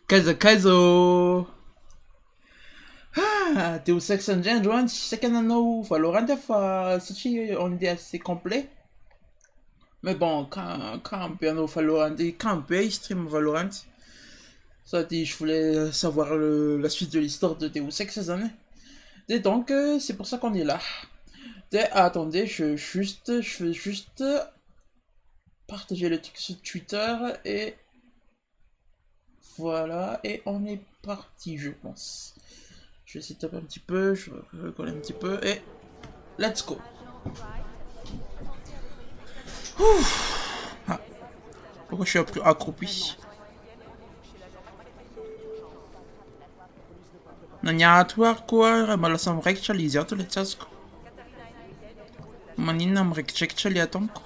Kaizo Kaizo. Deus Ex Engine Joan second no Valorant si on est assez complet. Mais bon, quand piano Valorant et quand on stream Valorant, ça dit je voulais savoir la suite de l'histoire de Deus Ex ces années. Et donc c'est pour ça qu'on est là. Et attendez, je veux juste partager le truc sur Twitter et voilà, et on est parti, je pense. Je vais essayer de taper un petit peu, je vais recoller un petit peu, et let's go. Ah, pourquoi je suis accroupi? Naniatoire quoi, ma la sam rek chalizia to le tsasko. Manina am rek check chaliatonko.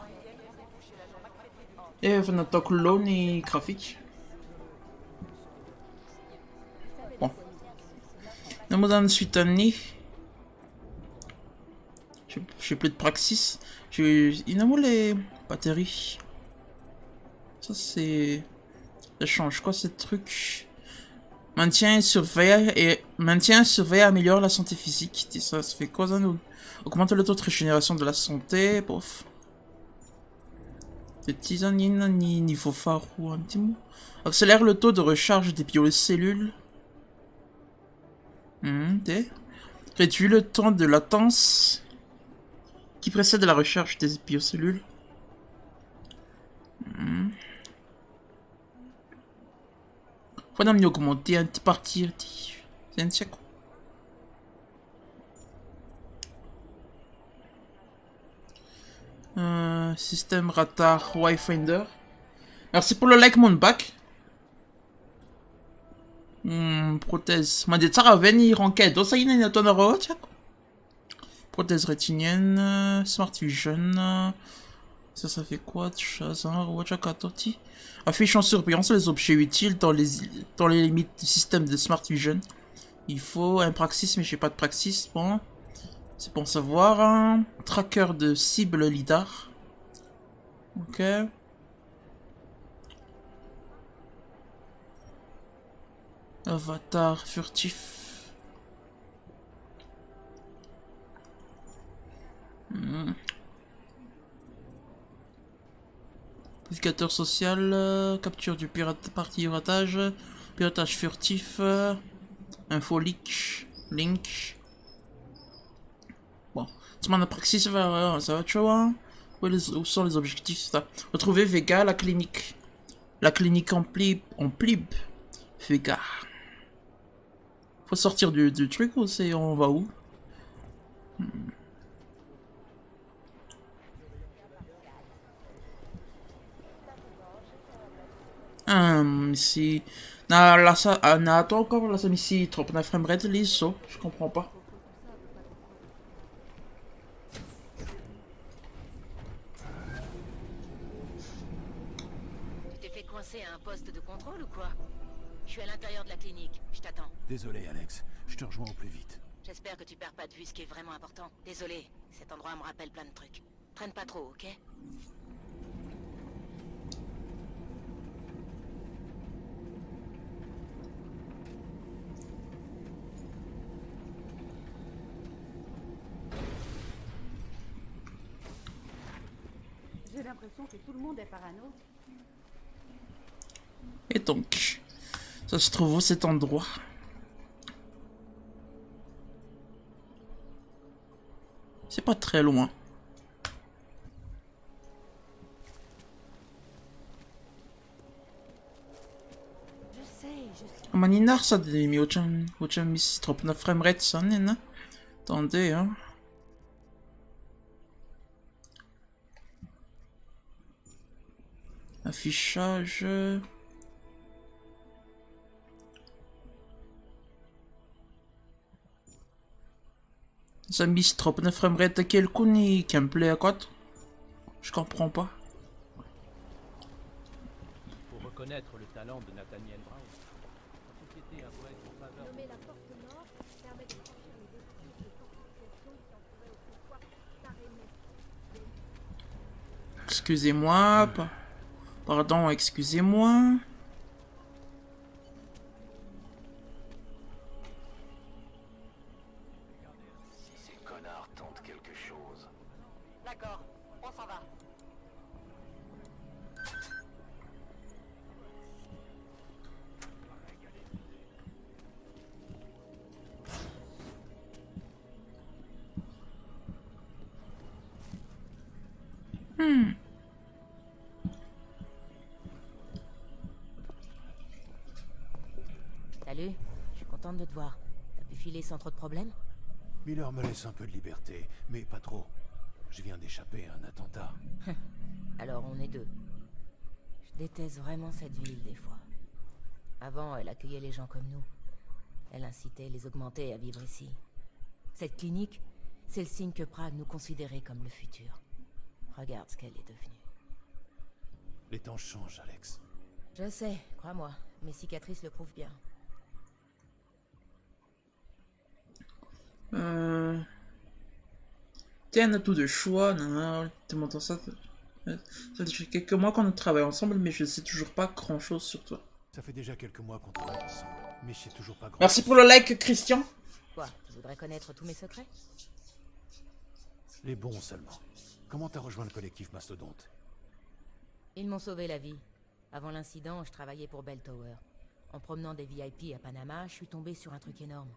Et van tok loni graphique. Bon. Nous dans suite année. J'ai plus de praxis. Il a les batteries. Ça c'est. Ça change quoi ce truc? Maintien et surveille améliore la santé physique. Ça fait quoi ça nous? Augmente le taux de régénération de la santé. Bof. De tisanine ni niveau phare ou un petit mot. Accélère le taux de recharge des biocellules. Réduit le temps de latence qui précède la recharge des biocellules. Faut mieux augmenter un partir. C'est un siècle. Système radar Wayfinder. Merci pour le like mon back. Prothèse. M'a dit ça va venir en quête. Ça y est, il y a ton euro. Prothèse rétinienne. Smart Vision. Ça fait quoi? Affiche en surbrillance les objets utiles dans les limites du système de Smart Vision. Il faut un praxis, mais j'ai pas de praxis. Bon. C'est pour savoir. Hein. Tracker de cible lidar. Ok. Avatar furtif. Purificateur social. Capture du piratage. Piratage furtif. Info leak. Link. Bon. Tu m'en as praxis, ça va, tu vois. Où sont les objectifs ça? Retrouver Vega, la clinique. La clinique en plib. Vega. Faut sortir du truc ou c'est on va où? Si. Attends encore la ici trop na framerate liso, je comprends pas. Tu t'es fait coincer à un poste de contrôle ou quoi? Je suis à l'intérieur de la clinique, je t'attends. Désolé Alex, je te rejoins au plus vite. J'espère que tu perds pas de vue ce qui est vraiment important. Désolé, cet endroit me rappelle plein de trucs. Traîne pas trop, ok? J'ai l'impression que tout le monde est parano. Et donc, ça se trouve où cet endroit? C'est pas très loin. Je sais. Maninar ça de mi ochan mis trop na framerate ça nena. Attendez hein. Affichage. Ça mis trop na framerate quel kuni gameplay à quoi? Je comprends pas. Pour reconnaître le talent de Nathaniel Brown, la société a beau être en faveur. Nommer la porte nord permet de franchir les vestiges de fortification qui entouraient autrefois Sarémé. Excusez-moi, pardon, excusez-moi. D'accord, on s'en va. Salut, je suis contente de te voir. T'as pu filer sans trop de problèmes? Miller me laisse un peu de liberté, mais pas trop. Je viens d'échapper à un attentat. Alors on est deux. Je déteste vraiment cette ville des fois. Avant, elle accueillait les gens comme nous. Elle incitait les augmentés à vivre ici. Cette clinique, c'est le signe que Prague nous considérait comme le futur. Regarde ce qu'elle est devenue. Les temps changent, Alex. Je sais, crois-moi, mes cicatrices le prouvent bien. T'es un atout de choix, non, tu m'entends ça? Ça fait quelques mois qu'on travaille ensemble, mais je sais toujours pas grand chose sur toi. Ça fait déjà quelques mois qu'on travaille ensemble, mais je sais toujours pas grand. Merci pour le like, Christian. Quoi, tu voudrais connaître tous mes secrets? Les bons seulement. Comment t'as rejoint le collectif Mastodonte? Ils m'ont sauvé la vie. Avant l'incident, je travaillais pour Bell Tower. En promenant des VIP à Panama, je suis tombé sur un truc énorme.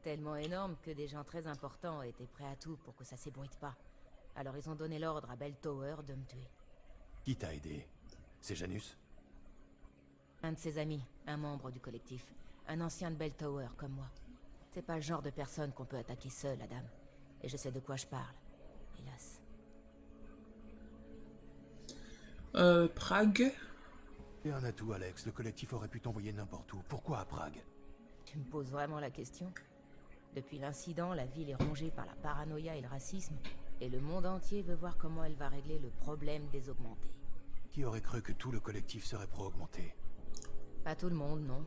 Tellement énorme que des gens très importants étaient prêts à tout pour que ça s'ébruite pas. Alors ils ont donné l'ordre à Bell Tower de me tuer. Qui t'a aidé? C'est Janus? Un de ses amis, un membre du collectif. Un ancien de Bell Tower comme moi. C'est pas le genre de personne qu'on peut attaquer seul, Adam. Et je sais de quoi je parle. Hélas. Prague. Et un atout, Alex. Le collectif aurait pu t'envoyer n'importe où. Pourquoi à Prague? Tu me poses vraiment la question? Depuis l'incident, la ville est rongée par la paranoïa et le racisme. Et le monde entier veut voir comment elle va régler le problème des augmentés. Qui aurait cru que tout le collectif serait pro-augmenté? Pas tout le monde, non.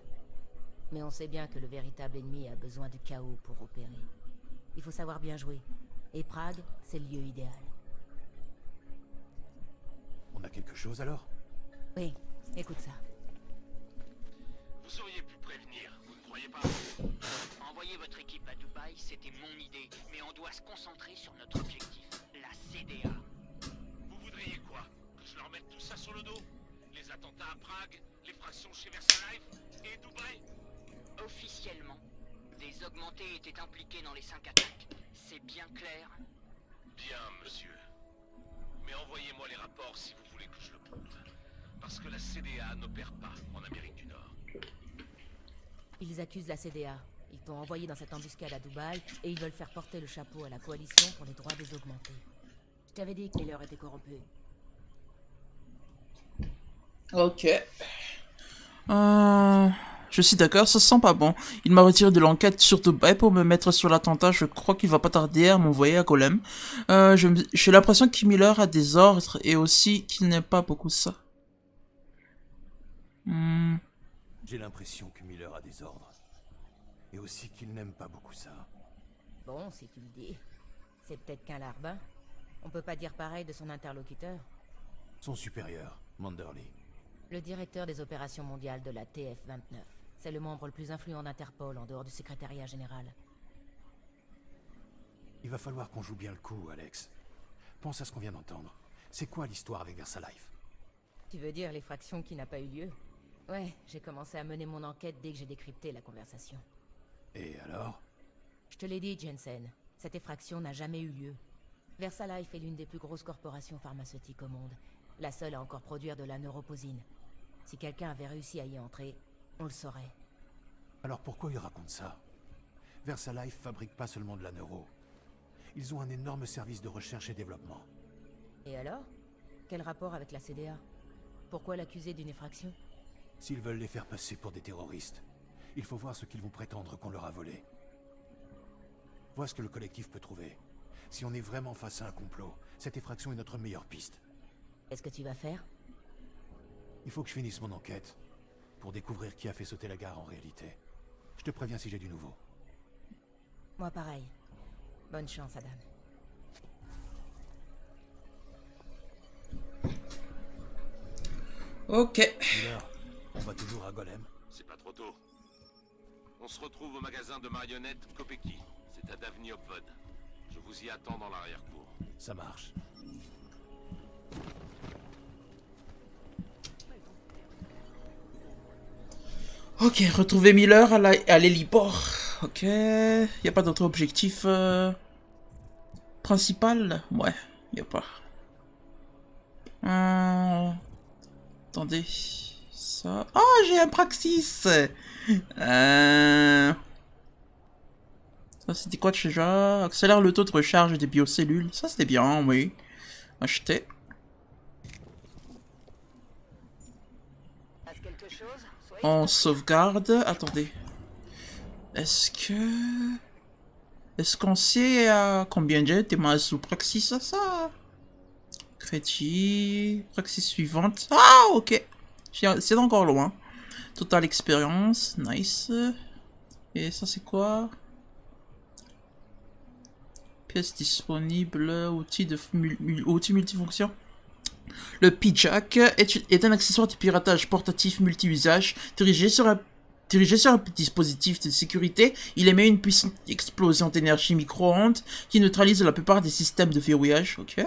Mais on sait bien que le véritable ennemi a besoin du chaos pour opérer. Il faut savoir bien jouer. Et Prague, c'est le lieu idéal. On a quelque chose alors? Oui, écoute ça. Vous auriez pu prévenir, vous ne croyez pas? Envoyer votre équipe à Dubaï, c'était mon idée, mais on doit se concentrer sur notre objectif, la CDA. Vous voudriez quoi? Que je leur mette tout ça sur le dos? Les attentats à Prague, les fractions chez Versalife et Dubaï? Officiellement, des augmentés étaient impliqués dans les 5 attaques. C'est bien clair? Bien, monsieur. Mais envoyez-moi les rapports si vous voulez que je le prouve. Parce que la CDA n'opère pas en Amérique du Nord. Ils accusent la CDA. Ils t'ont envoyé dans cette embuscade à Dubaï et ils veulent faire porter le chapeau à la coalition pour les droits des augmentés. Je t'avais dit que Miller était corrompu. Ok. Je suis d'accord, ça sent pas bon. Il m'a retiré de l'enquête sur Dubaï pour me mettre sur l'attentat. Je crois qu'il va pas tarder à m'envoyer à Golem. J'ai l'impression que Miller a des ordres et aussi qu'il n'aime pas beaucoup ça. J'ai l'impression que Miller a des ordres. Et aussi qu'il n'aime pas beaucoup ça. Bon, si tu le dis. C'est peut-être qu'un larbin. On peut pas dire pareil de son interlocuteur. Son supérieur, Manderly. Le directeur des opérations mondiales de la TF-29. C'est le membre le plus influent d'Interpol en dehors du secrétariat général. Il va falloir qu'on joue bien le coup, Alex. Pense à ce qu'on vient d'entendre. C'est quoi l'histoire avec Versalife? Tu veux dire l'effraction qui n'a pas eu lieu? Ouais, j'ai commencé à mener mon enquête dès que j'ai décrypté la conversation. Et alors? Je te l'ai dit, Jensen. Cette effraction n'a jamais eu lieu. Versalife est l'une des plus grosses corporations pharmaceutiques au monde. La seule à encore produire de la neuroposine. Si quelqu'un avait réussi à y entrer, on le saurait. Alors pourquoi il raconte ça? Versalife fabrique pas seulement de la neuro. Ils ont un énorme service de recherche et développement. Et alors? Quel rapport avec la CDA? Pourquoi l'accuser d'une effraction? S'ils veulent les faire passer pour des terroristes, il faut voir ce qu'ils vont prétendre qu'on leur a volé. Vois ce que le collectif peut trouver. Si on est vraiment face à un complot, cette effraction est notre meilleure piste. Qu'est-ce que tu vas faire? Il faut que je finisse mon enquête, pour découvrir qui a fait sauter la gare en réalité. Je te préviens si j'ai du nouveau. Moi pareil. Bonne chance, Adam. Ok. Miller, on va toujours à Golem? C'est pas trop tôt. On se retrouve au magasin de marionnettes Kopeki. C'est à Davni Obvod. Je vous y attend dans l'arrière-cour. Ça marche. Ok, retrouver Miller à l'héliport. Ok, y a pas d'autre objectif principal? Ouais, y a pas. Attendez, ça... Ah, j'ai un Praxis. Ça, c'était quoi déjà? Accélère le taux de recharge des biocellules. Ça, c'était bien, oui. Acheter. Passe quelque chose? Soyez On patient. sauvegarde. Attendez. Est-ce qu'on sait à combien j'ai été mal sous Praxis ça? Crédit. Praxis suivante. Ah, ok. C'est encore loin. Total expérience. Nice. Et ça, c'est quoi? Pièces disponibles. Outils multifonction. Le P-Jack est un accessoire de piratage portatif multi-usage dirigé sur un dispositif de sécurité. Il émet une puissante explosion d'énergie micro-ondes qui neutralise la plupart des systèmes de verrouillage. Ok.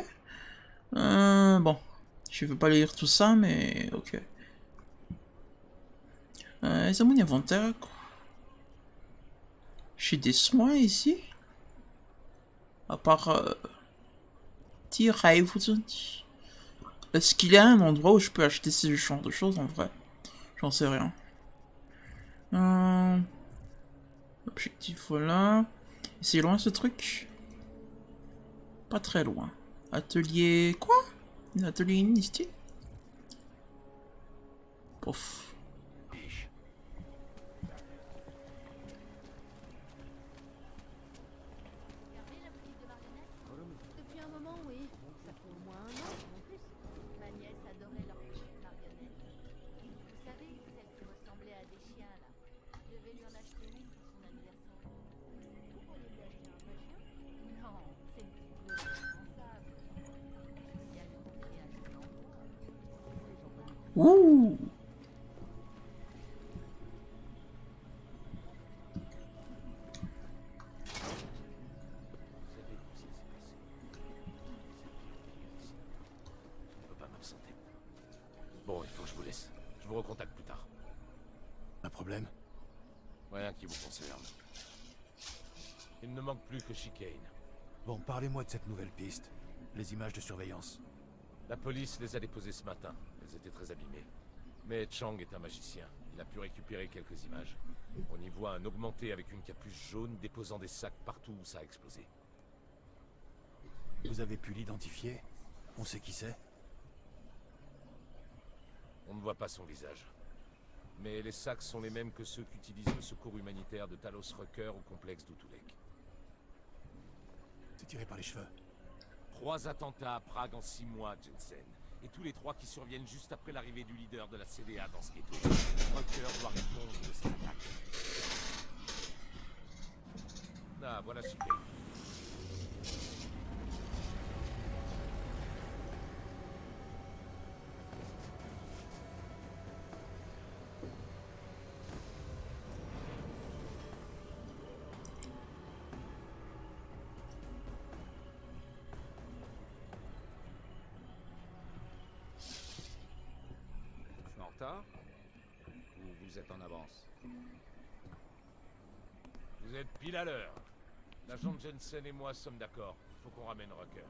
Bon. Je veux pas lire tout ça, mais ok. C'est mon inventaire. J'ai des soins ici. À part... tir à évolution. Est-ce qu'il y a un endroit où je peux acheter ce genre de choses en vrai? J'en sais rien. Objectif, voilà. C'est loin ce truc? Pas très loin. Atelier... Quoi? Un atelier initié? Pouf. Depuis un moment, oui. Ça fait au moins 1 an, en plus. Ma nièce adorait leur petite marionnette. Vous savez, celle qui ressemblait à des chiens, là. Je devais lui en acheter une pour son anniversaire. Vous pourriez lui acheter un vrai chien? Non, c'est une petite bleue responsable. Je veux bien lui confier un jeu d'emploi. Ouh. Bon, il faut que je vous laisse. Je vous recontacte plus tard. Un problème? Rien qui vous concerne. Il ne manque plus que Chicane. Bon, parlez-moi de cette nouvelle piste. Les images de surveillance. La police les a déposées ce matin. Elles étaient très abîmées. Mais Chang est un magicien. Il a pu récupérer quelques images. On y voit un augmenté avec une capuche jaune déposant des sacs partout où ça a explosé. Vous avez pu l'identifier? On sait qui c'est? On ne voit pas son visage. Mais les sacs sont les mêmes que ceux qu'utilise le secours humanitaire de Talos Rucker au complexe d'Utulek. C'est tiré par les cheveux. 3 attentats à Prague en 6 mois, Jensen. Et tous les 3 qui surviennent juste après l'arrivée du leader de la CDA dans ce ghetto. Rucker doit répondre de ces attaques. Ah, voilà Chicane. Je suis en retard? Ou vous êtes en avance? Vous êtes pile à l'heure. L'agent Jensen et moi sommes d'accord. Il faut qu'on ramène Rucker.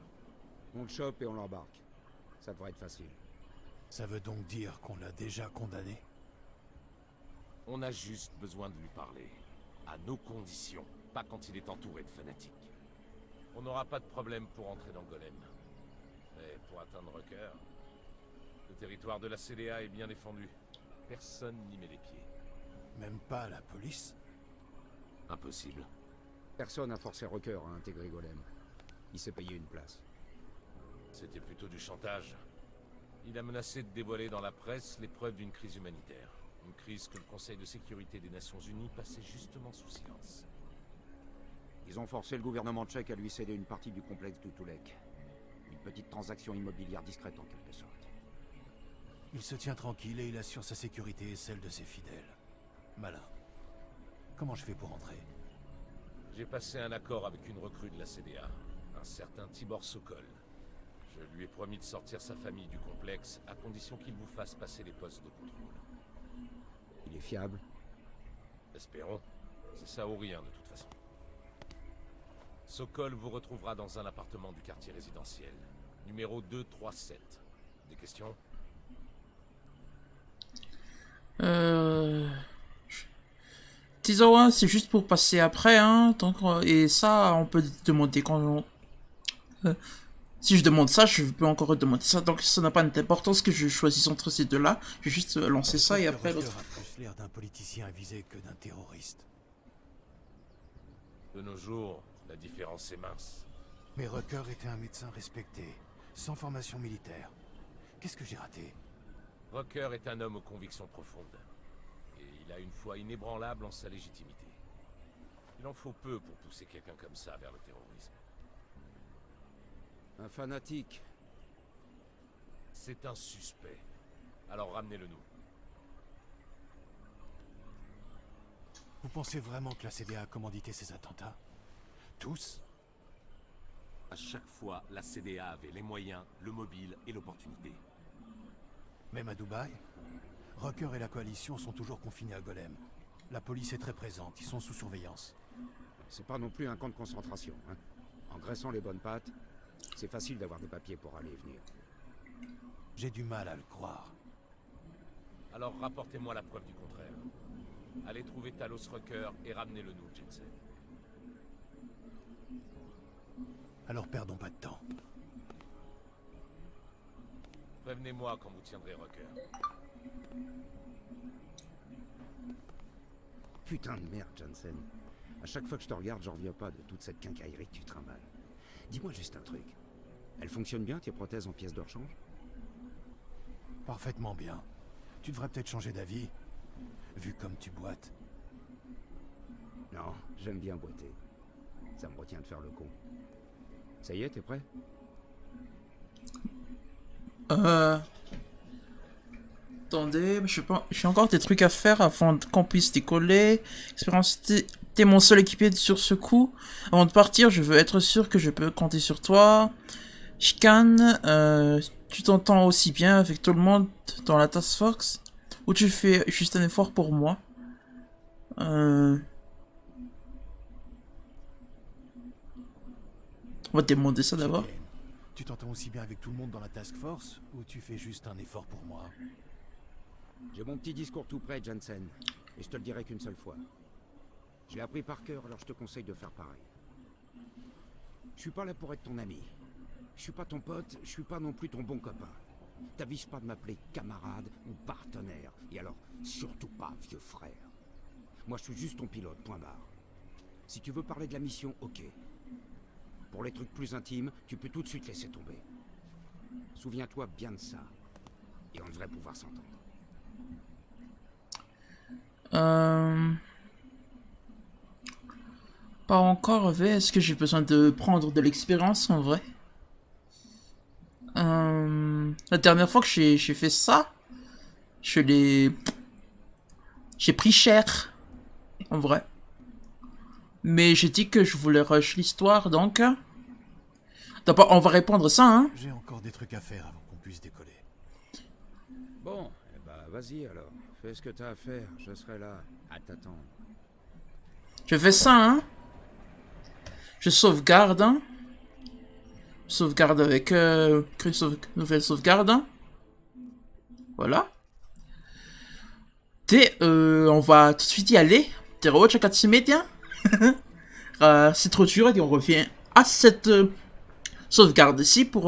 On le chope et on l'embarque. Ça devrait être facile. Ça veut donc dire qu'on l'a déjà condamné? On a juste besoin de lui parler. À nos conditions. Pas quand il est entouré de fanatiques. On n'aura pas de problème pour entrer dans Golem. Mais pour atteindre Rucker, le territoire de la CDA est bien défendu. Personne n'y met les pieds. Même pas la police? Impossible. Personne n'a forcé Rucker à intégrer Golem. Il s'est payé une place. C'était plutôt du chantage. Il a menacé de dévoiler dans la presse les preuves d'une crise humanitaire. Une crise que le Conseil de sécurité des Nations Unies passait justement sous silence. Ils ont forcé le gouvernement tchèque à lui céder une partie du complexe d'Utulek. Une petite transaction immobilière discrète en quelque sorte. Il se tient tranquille et il assure sa sécurité et celle de ses fidèles. Malin. Comment je fais pour entrer? J'ai passé un accord avec une recrue de la CDA. un certain Tibor Sokol. Je lui ai promis de sortir sa famille du complexe, à condition qu'il vous fasse passer les postes de contrôle. Il est fiable. Espérons. C'est ça ou rien, de toute façon. Sokol vous retrouvera dans un appartement du quartier résidentiel. Numéro 237. Des questions? Disons, hein, c'est juste pour passer après, hein. Donc, et ça, on peut demander quand si je demande ça, je peux encore demander ça. Donc, ça n'a pas d'importance que je choisisse entre ces deux-là. Je vais juste lancer ça et après Rucker l'autre. a plus l'air d'un politicien avisé que d'un terroriste. De nos jours, la différence est mince. Mais Rucker était un médecin respecté, sans formation militaire. Qu'est-ce que j'ai raté? Rucker est un homme aux convictions profondes. Et il a une foi inébranlable en sa légitimité. Il en faut peu pour pousser quelqu'un comme ça vers le terrorisme. Un fanatique. C'est un suspect. Alors ramenez-le nous. Vous pensez vraiment que la CDA a commandité ces attentats? Tous? À chaque fois, la CDA avait les moyens, le mobile et l'opportunité. Même à Dubaï? Rucker et la coalition sont toujours confinés à Golem. La police est très présente, ils sont sous surveillance. C'est pas non plus un camp de concentration, hein. En graissant les bonnes pattes, c'est facile d'avoir des papiers pour aller et venir. J'ai du mal à le croire. Alors rapportez-moi la preuve du contraire. Allez trouver Talos Rucker et ramenez-le nous, Jensen. Alors perdons pas de temps. Prévenez-moi quand vous tiendrez Rucker. Putain de merde, Jensen. À chaque fois que je te regarde, j'en reviens pas de toute cette quincaillerie que tu trimbales. Dis-moi juste un truc. Elles fonctionnent bien, tes prothèses en pièces de rechange? Parfaitement bien. Tu devrais peut-être changer d'avis, vu comme tu boites. Non, j'aime bien boiter. Ça me retient de faire le con. Ça y est, t'es prêt? Attendez, je sais pas, j'ai encore des trucs à faire avant qu'on puisse décoller. Expérience, t'es mon seul équipier sur ce coup. Avant de partir, je veux être sûr que je peux compter sur toi. Chicane, tu t'entends aussi bien avec tout le monde dans la task force? Ou tu fais juste un effort pour moi? On va te demander ça d'abord. Tu t'entends aussi bien avec tout le monde dans la task force, ou tu fais juste un effort pour moi? J'ai mon petit discours tout prêt, Jensen. Et je te le dirai qu'une seule fois. Je l'ai appris par cœur, alors je te conseille de faire pareil. Je suis pas là pour être ton ami. Je suis pas ton pote, je suis pas non plus ton bon copain. T'avises pas de m'appeler camarade ou partenaire. Et alors, surtout pas vieux frère. Moi, je suis juste ton pilote, point barre. Si tu veux parler de la mission, ok. Pour les trucs plus intimes, tu peux tout de suite laisser tomber. Souviens-toi bien de ça. Et on devrait pouvoir s'entendre. Pas encore, est-ce que j'ai besoin de prendre de l'expérience en vrai? La dernière fois que j'ai fait ça, j'ai pris cher, en vrai. Mais j'ai dit que je voulais rush l'histoire, donc... D'abord, on va répondre ça, hein. J'ai encore des trucs à faire avant qu'on puisse décoller. Bon, eh ben vas-y alors. Fais ce que t'as à faire, je serai là à t'attendre. Je fais ça, hein. Je sauvegarde, hein. Sauvegarde avec... nouvelle sauvegarde, hein. Voilà. On va tout de suite y aller. Terreau, tu c'est trop dur et on revient à cette sauvegarde ici pour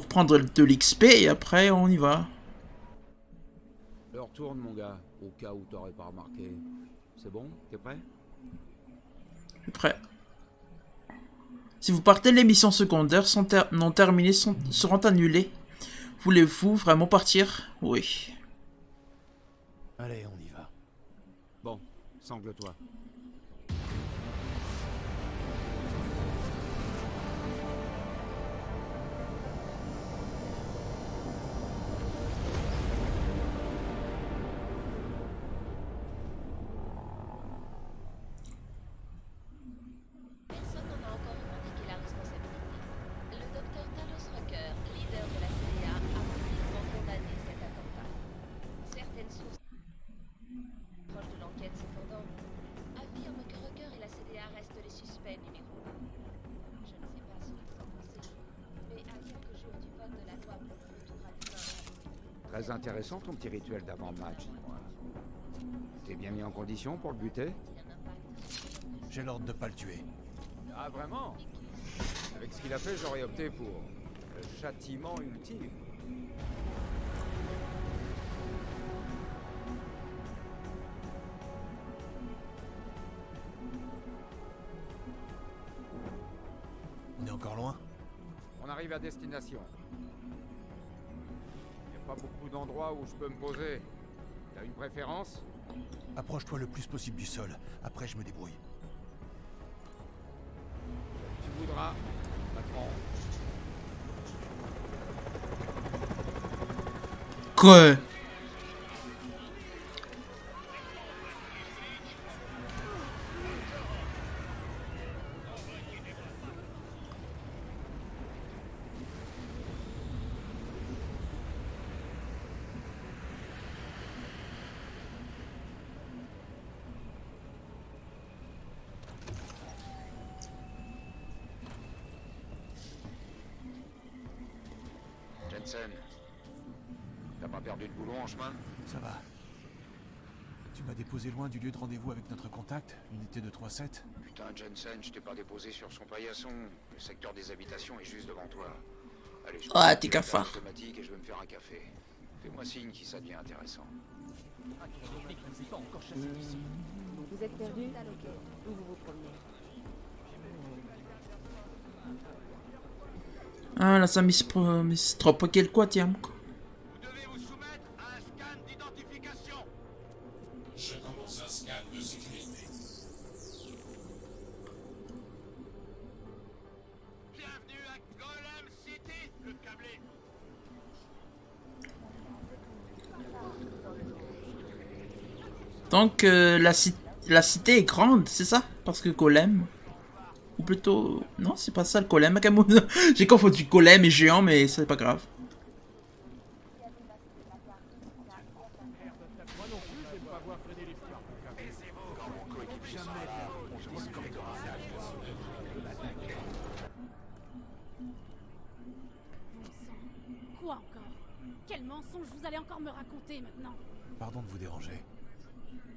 prendre de l'XP et après on y va. Je retourne mon gars, au cas où t'aurais pas remarqué. C'est bon? T'es prêt? Je suis prêt. Si vous partez, les missions secondaires non terminées seront annulées. Voulez-vous vraiment partir? Oui. Allez, on y va. Bon, sangle-toi. Personne n'en a encore demandé qui est la responsabilité Très intéressant ton petit rituel d'avant-match, dis-moi. T'es bien mis en condition pour le buter? J'ai l'ordre de pas le tuer. Ah vraiment? Avec ce qu'il a fait, j'aurais opté pour le châtiment ultime. On est encore loin? On arrive à destination. Y a pas beaucoup d'endroits où je peux me poser. T'as une préférence? Approche-toi le plus possible du sol. Après, je me débrouille. Tu voudras, patron. Quoi? Jensen, t'as pas perdu de boulot en chemin? Ça va. Tu m'as déposé loin du lieu de rendez-vous avec notre contact, unité de 3-7. Putain, Jensen, je t'ai pas déposé sur son paillasson. Le secteur des habitations est juste devant toi. Allez, je Ah, t'es vais faire cafard. automatique et je vais me faire un café. Fais-moi signe si ça devient intéressant. Vous êtes perdu? Où vous vous promenez? Ah, là, ça mise trop quel quoi, tiens. Vous devez vous soumettre à un scan d'identification. Je commence un scan de sécurité. Bienvenue à Golem City, le câblé. Donc, la cité est grande, c'est ça? Parce que Golem. Ou plutôt... Non, c'est pas ça le Golem. J'ai confondu Golem et géant, mais c'est pas grave. Quoi encore? Quel mensonge vous allez encore me raconter maintenant? Pardon de vous déranger.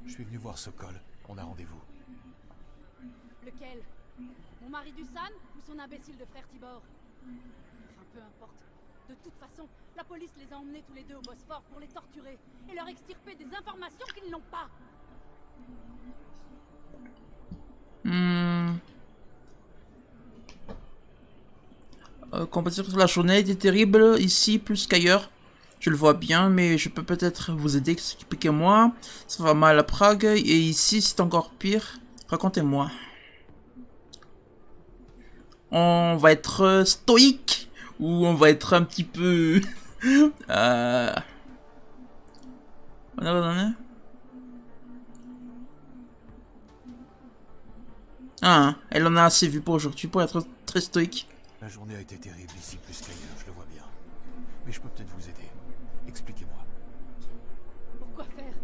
Je suis venu voir Sokol. On a rendez-vous. Lequel? Mon mari Dusan ou son imbécile de frère Tibor? Enfin, peu importe. De toute façon, la police les a emmenés tous les deux au Bosphore pour les torturer et leur extirper des informations qu'ils n'ont pas. Compétition sur la journée était terrible ici plus qu'ailleurs. Je le vois bien, mais je peux peut-être vous aider. Expliquez-moi. Ça va mal à Prague et ici c'est encore pire. Racontez-moi. On va être stoïque ou on va être un petit peu... Ah, elle en a assez vu pour aujourd'hui pour être très stoïque. La journée a été terrible ici plus qu'ailleurs, je le vois bien. Mais je peux peut-être vous aider. Expliquez-moi. Pourquoi faire?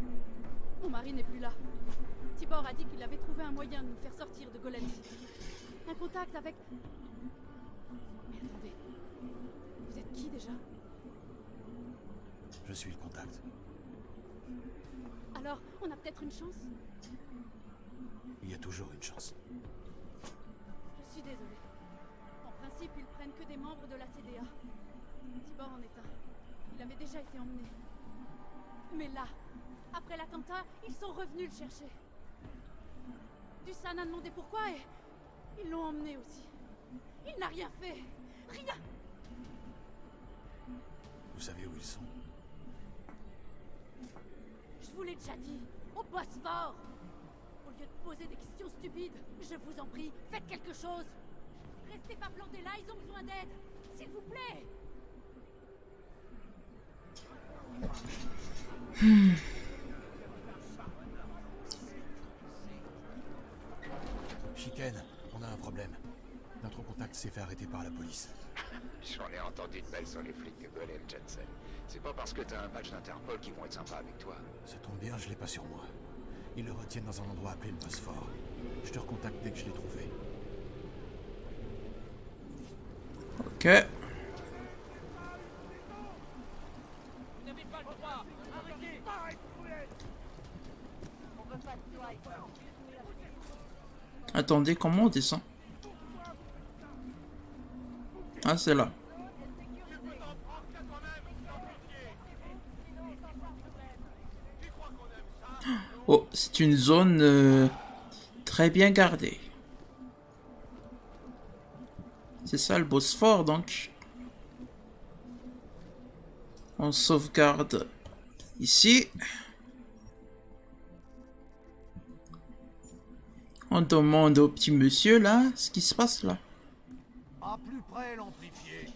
Mon mari n'est plus là. Tibor a dit qu'il avait trouvé un moyen de nous faire sortir de Golem City. Un contact avec... Mais attendez, vous êtes qui déjà? Je suis le contact. Alors, on a peut-être une chance? Il y a toujours une chance. Je suis désolée. En principe, ils prennent que des membres de la CDA. Tibor en est un. Il avait déjà été emmené. Mais là, après l'attentat, ils sont revenus le chercher. Dusan a demandé pourquoi et ils l'ont emmené aussi. Il n'a rien fait. Rien. Vous savez où ils sont? Je vous l'ai déjà dit. Au Bosphore. Au lieu de poser des questions stupides, je vous en prie, faites quelque chose. Restez pas plantés là, ils ont besoin d'aide. S'il vous plaît. Chicken, on a un problème. Notre contact s'est fait arrêter par la police. J'en ai entendu de belles sur les flics de Golem, Jensen. C'est pas parce que t'as un badge d'Interpol qu'ils vont être sympas avec toi. Ça tombe bien, je l'ai pas sur moi. Ils le retiennent dans un endroit appelé le Bosphore. Je te recontacte dès que je l'ai trouvé. Ok. Vous n'avez pas le Attendez, comment on descend? Ah, c'est là. Oh, c'est une zone très bien gardée. C'est ça le Bosphore, donc. On sauvegarde ici. On demande au petit monsieur, là, ce qui se passe, là. À plus près, l'amplifié.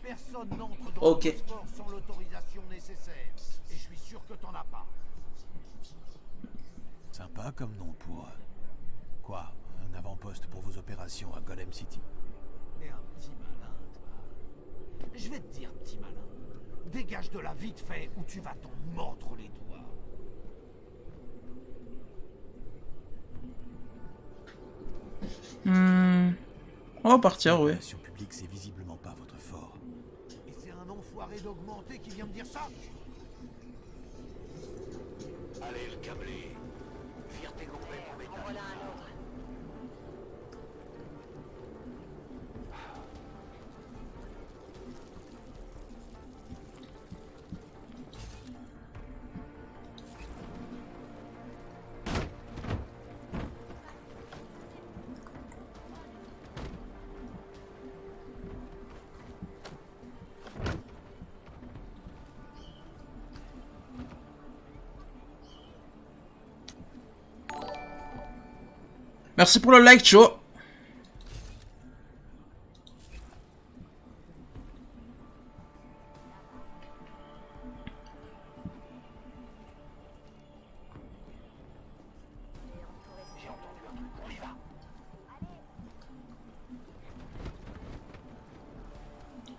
Personne n'entre dans Ok. le Bosphore sans l'autorisation nécessaire. Et je suis sûr que t'en as pas. Sympa comme nom pour... quoi? Un avant-poste pour vos opérations à Golem City? Et un petit malin, toi. Je vais te dire, petit malin. Dégage de là vite fait ou tu vas t'en mordre les doigts. On va partir, ouais. La relation publique, c'est visiblement pas votre fort. Et c'est un enfoiré d'augmenté qui vient me dire ça? Allez, le câblé. Vire tes gourmets pour métal. Voilà un autre. Merci pour le like, Cho.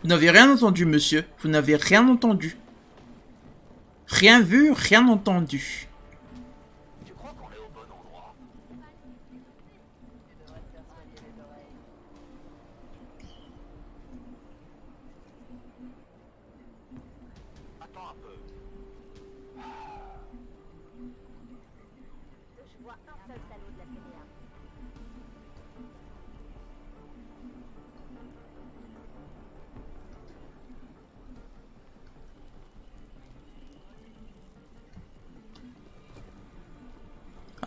Vous n'avez rien entendu, monsieur. Vous n'avez rien entendu. Rien vu, rien entendu. Tu crois qu'on est au bon endroit? Attends un peu. Je vois un seul salaud de la CDA.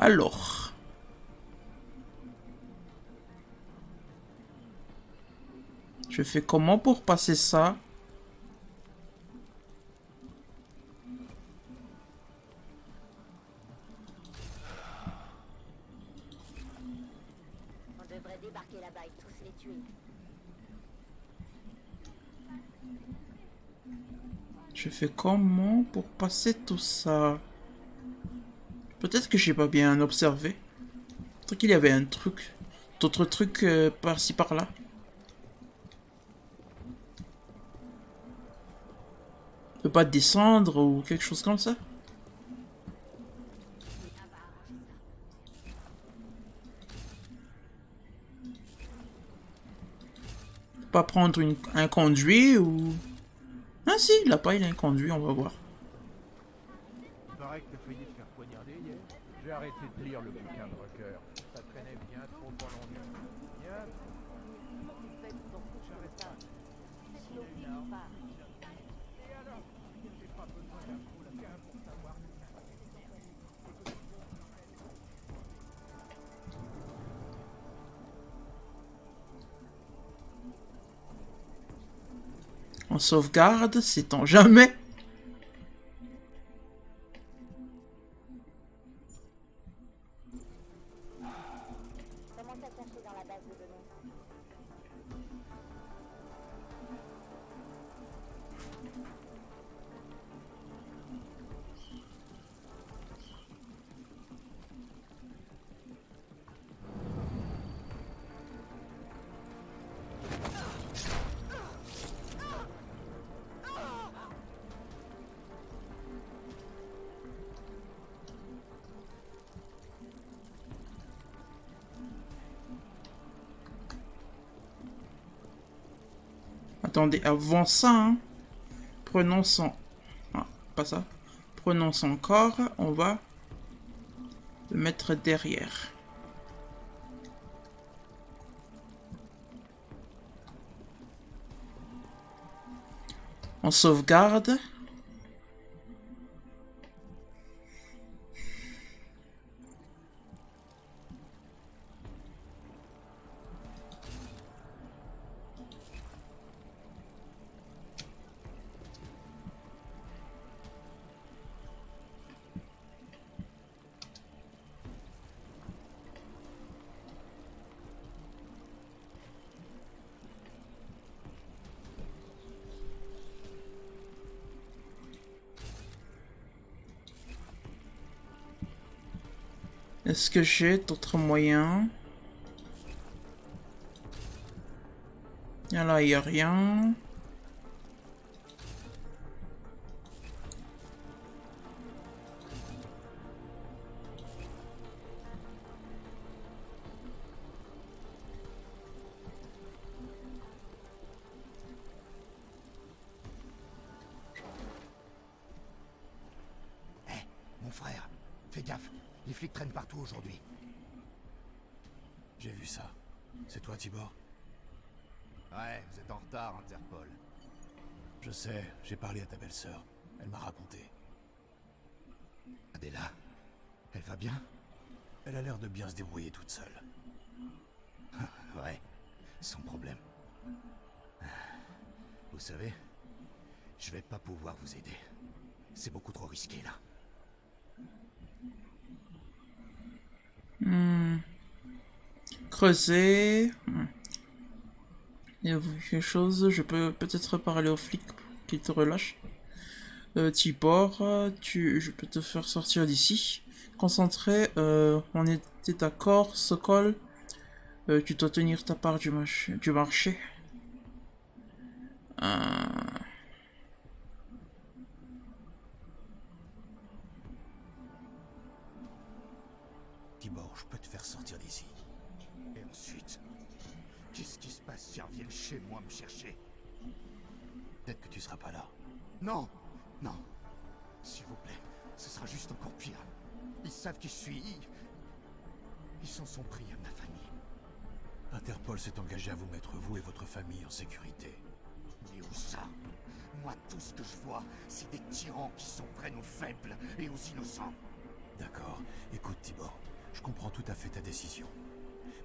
Alors. Je fais comment pour passer ça? On devrait débarquer là-bas et tous les tuer. Je fais comment pour passer tout ça? Peut-être que j'ai pas bien observé. Peut-être qu'il y avait un truc. D'autres trucs par-ci par-là. On peut pas descendre ou quelque chose comme ça? On peut pas prendre un conduit ou... Ah si, là-bas il a un conduit, on va voir. Il paraît que t'as failli te faire poignarder hier. J'ai arrêté de lire le bouquin de Rucker. Ça traînait bien trop pour l'ennui. Bien. Comment vous faites pour coucher ça? Et alors? J'ai pas besoin d'un bouquin pour savoir. On sauvegarde, sait-on jamais. Commence à chercher dans la base de données. Attendez, avant ça, hein, prenons son... Ah, pas ça. Prenons son corps, on va le mettre derrière. On sauvegarde. Est-ce que j'ai d'autres moyens? Et là, il n'y a rien. Mon frère, fais gaffe. Les flics traînent partout aujourd'hui. J'ai vu ça. C'est toi, Tibor? Ouais, vous êtes en retard, Interpol. Je sais, j'ai parlé à ta belle-sœur. Elle m'a raconté. Adela, elle va bien? Elle a l'air de bien se débrouiller toute seule. Ouais, sans problème. Vous savez, je vais pas pouvoir vous aider. C'est beaucoup trop risqué, là. Creuser. Il y a quelque chose. Je peux peut-être parler aux flics pour qu'ils te relâchent. Tibor, je peux te faire sortir d'ici. Concentré, on était d'accord. Sokol, tu dois tenir ta part du marché. Tibor, je peux te faire sortir d'ici. Et ensuite, qu'est-ce qui se passe si ils reviennent chez moi me chercher? Peut-être que tu seras pas là. Non, non. S'il vous plaît, ce sera juste encore pire. Ils savent qui je suis. Ils s'en sont pris à ma famille. Interpol s'est engagé à vous mettre, vous et votre famille, en sécurité. Mais où ça? Moi, tout ce que je vois, c'est des tyrans qui s'en prennent aux faibles et aux innocents. D'accord. Écoute, Tibor, je comprends tout à fait ta décision.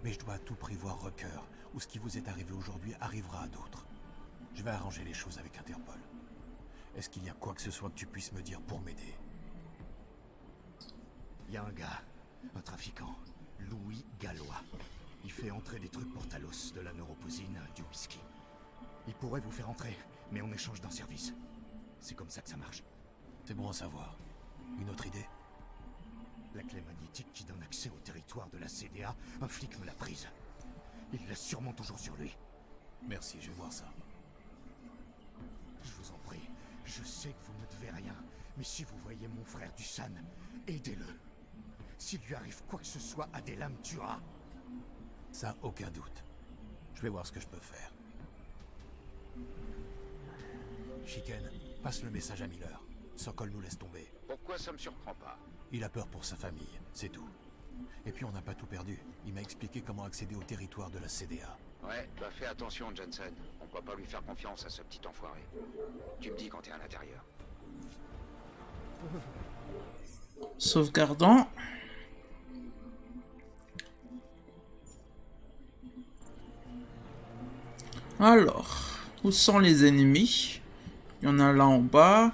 Mais je dois à tout prix voir Rucker, ou ce qui vous est arrivé aujourd'hui arrivera à d'autres. Je vais arranger les choses avec Interpol. Est-ce qu'il y a quoi que ce soit que tu puisses me dire pour m'aider? Il y a un gars, un trafiquant, Louis Gallois. Il fait entrer des trucs pour Talos, de la neuroposine, du whisky. Il pourrait vous faire entrer, mais en échange d'un service. C'est comme ça que ça marche. C'est bon à savoir. Une autre idée? La clé magnétique qui donne accès au territoire de la CDA, un flic me l'a prise. Il l'a sûrement toujours sur lui. Merci, je vais voir ça. Je vous en prie, je sais que vous ne devez rien, mais si vous voyez mon frère Dusan, aidez-le. S'il lui arrive quoi que ce soit, Adela me tuera. Ça, aucun doute. Je vais voir ce que je peux faire. Chicken, passe le message à Miller. Sokol nous laisse tomber. Pourquoi ça me surprend pas? Il a peur pour sa famille, c'est tout. Et puis on n'a pas tout perdu. Il m'a expliqué comment accéder au territoire de la CDA. Ouais, bah fais attention, Jensen. On peut pas lui faire confiance à ce petit enfoiré. Tu me dis quand t'es à l'intérieur. Sauvegardons. Alors, où sont les ennemis? Il y en a là en bas.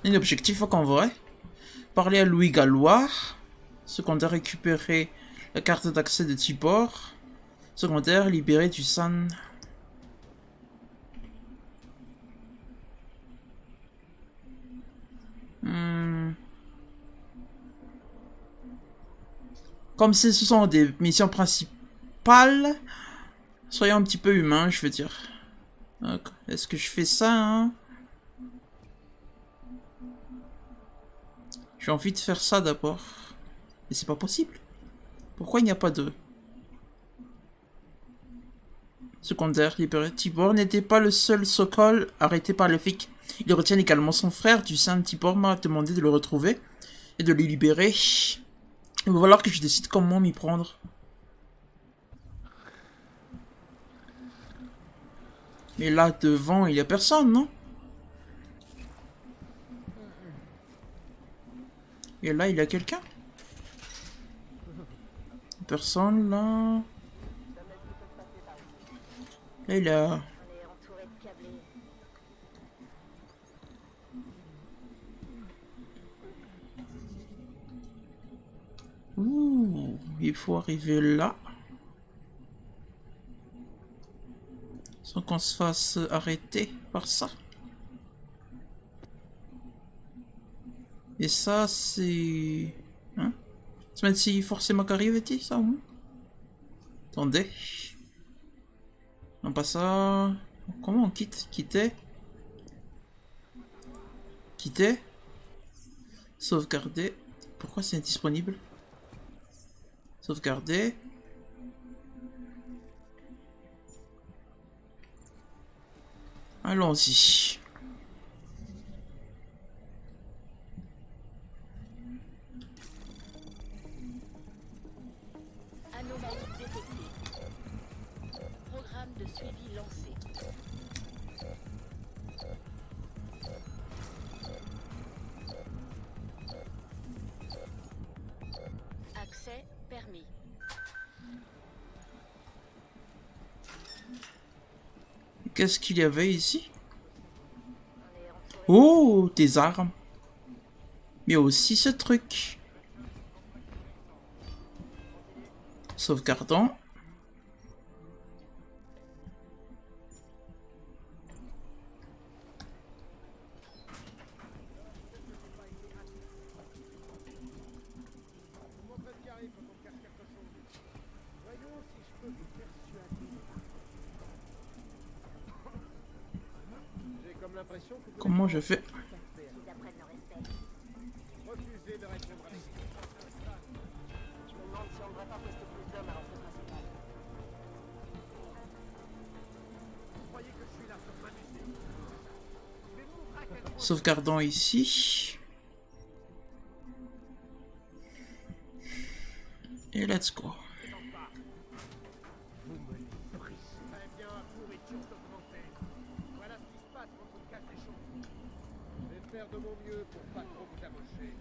Un objectif qu'en vrai. Parler à Louis Gallois. Secondaire, récupérer la carte d'accès de Tibor. Secondaire, libérer Dusan. Comme si ce sont des missions principales, soyons un petit peu humains, je veux dire. Est-ce que je fais ça, hein? J'ai envie de faire ça d'abord. Mais c'est pas possible. Pourquoi il n'y a pas de... Secondaire, libéré. Tibor n'était pas le seul Sokol arrêté par les flics. Il retient également son frère. Dusan. Tibor m'a demandé de le retrouver et de le libérer. Il va falloir que je décide comment m'y prendre. Mais là, devant, il y a personne, non? Et là, il y a quelqu'un? Personne, là. Là, il y a... Ouh, il faut arriver là. Sans qu'on se fasse arrêter par ça. Et ça, c'est... Hein? C'est si forcément qu'arrive-t-il, ça, ou... Attendez. Non, pas ça... Comment on quitte? Quitter? Quitter? Sauvegarder. Pourquoi c'est indisponible? Sauvegarder. Allons-y. Anomalie détectée. Programme de suivi lancé. Accès permis. Qu'est-ce qu'il y avait ici? Oh, des armes. Mais aussi ce truc. Sauvegardons. Comment je fais? Sauvegardons ici. Et let's go. De mon mieux pour pas trop vous amocher.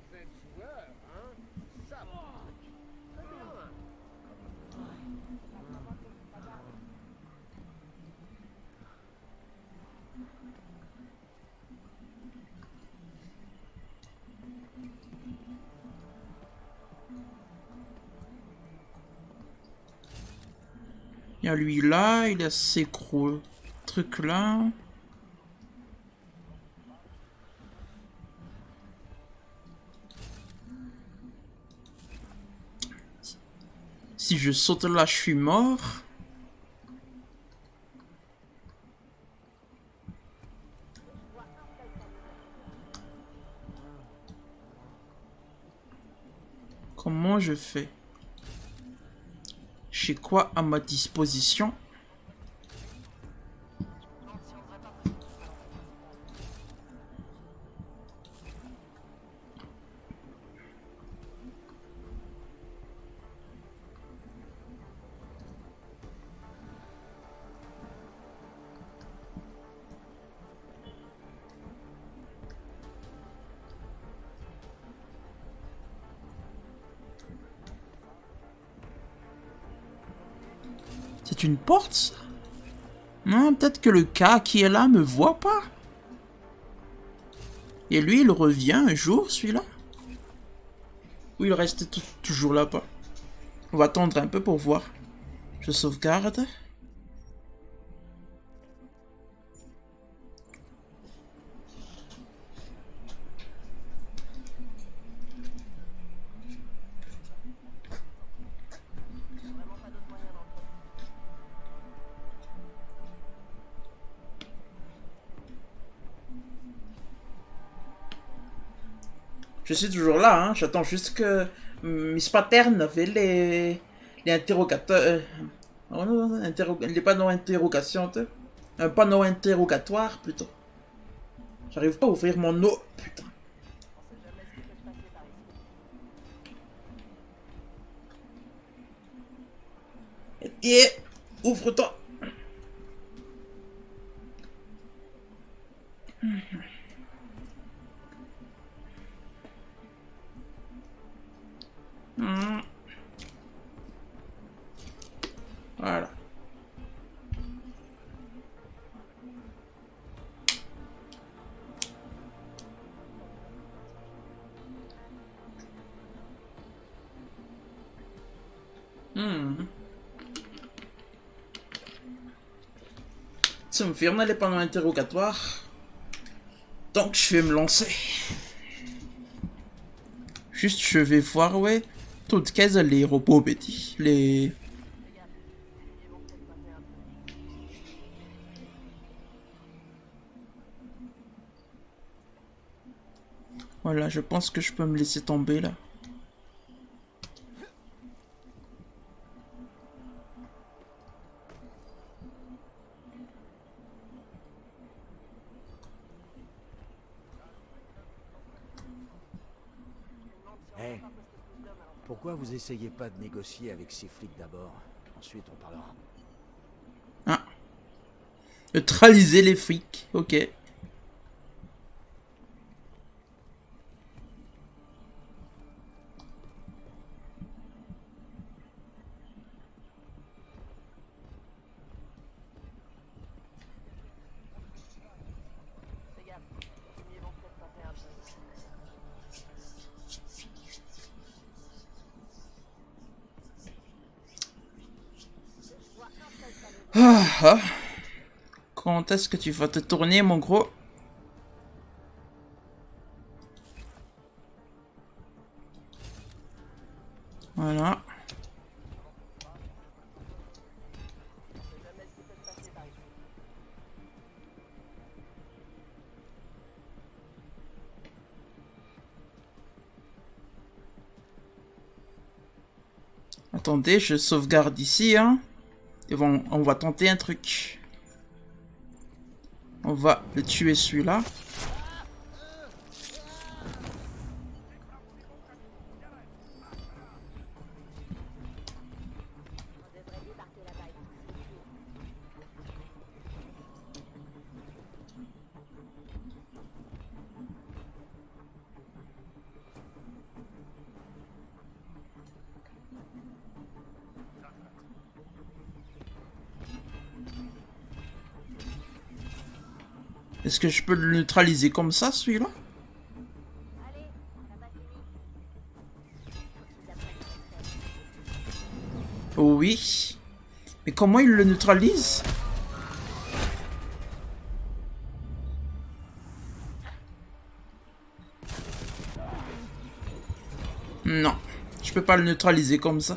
Vous êtes joueur, hein? Ça va. Très bien. Il y a lui là, il y a ces gros trucs là. Si je saute là, je suis mort. Comment je fais? J'ai quoi à ma disposition? C'est une porte, ça? Non, peut-être que le cas qui est là me voit pas. Et lui, il revient un jour, celui-là? Ou il reste toujours là-bas? On va attendre un peu pour voir. Je sauvegarde. Je suis toujours là, hein. J'attends juste que Miss Pattern avait les interrogateurs. Les panneaux interrogations. Un panneau interrogatoire plutôt. J'arrive pas à ouvrir mon eau, putain. Et ouvre-toi. Voilà. Ça me fait on allait pendant l'interrogatoire. Donc je vais me lancer. Juste je vais voir ouais. Toutes cases les robots Betty. Les. Voilà, je pense que je peux me laisser tomber là. Hé, pourquoi vous essayez pas de négocier avec ces flics d'abord? Ensuite on parlera. Ah. Neutraliser les flics, ok. Ah. Quand est-ce que tu vas te tourner, mon gros? Voilà. Attendez, je sauvegarde ici, hein. Et bon, on va tenter un truc. On va le tuer celui-là. Est-ce que je peux le neutraliser comme ça, celui-là? Oui. Mais comment il le neutralise? Non. Je peux pas le neutraliser comme ça.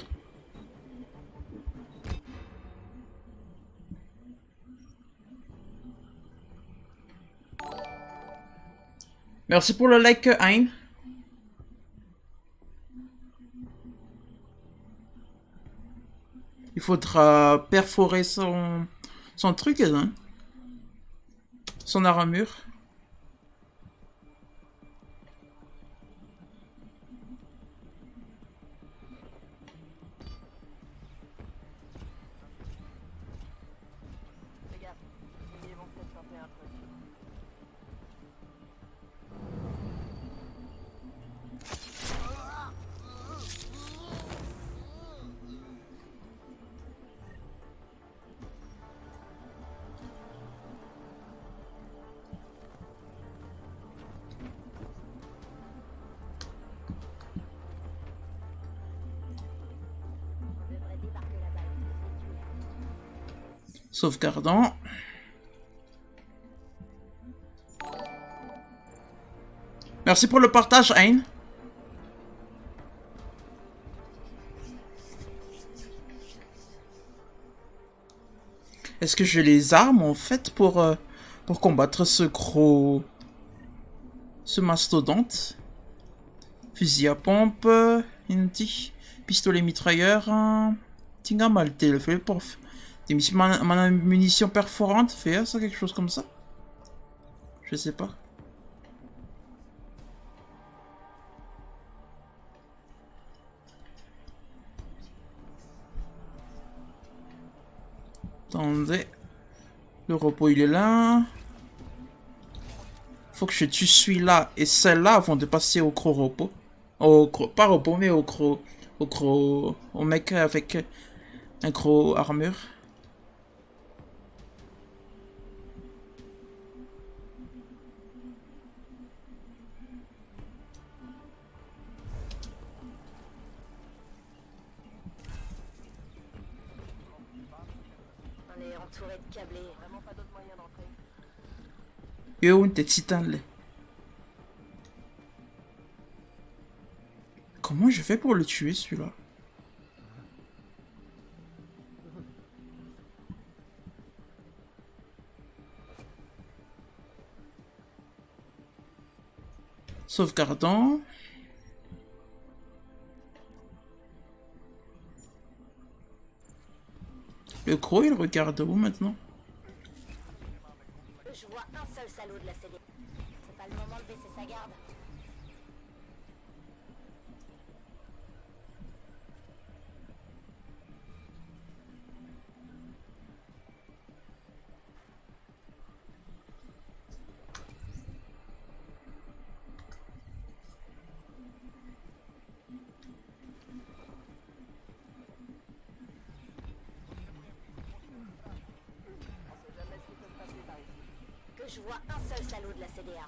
Merci pour le like, Hein. Il faudra perforer son truc, hein. Son armure. Sauvegardant. Merci pour le partage, Hein. Est-ce que j'ai les armes en fait pour combattre ce gros... ce mastodonte? Fusil à pompe, Inti, pistolet mitrailleur, Tinga mal téléphone pour des munitions perforantes, fait ça quelque chose comme ça? Je sais pas. Attendez. Le repos, il est là. Faut que je tue celui-là et celle-là avant de passer au gros repos. Pas repos, mais au gros... Au mec avec un gros armure. On est entouré de câblés. Vraiment pas d'autre moyen d'entrer. Yo, t'es titan là. Comment je fais pour le tuer celui-là? Sauvegardant. Le gros, il regarde où maintenant? Je vois un seul salaud de la CD. C'est pas le moment de baisser sa garde. Que je vois un seul salaud de la CDA.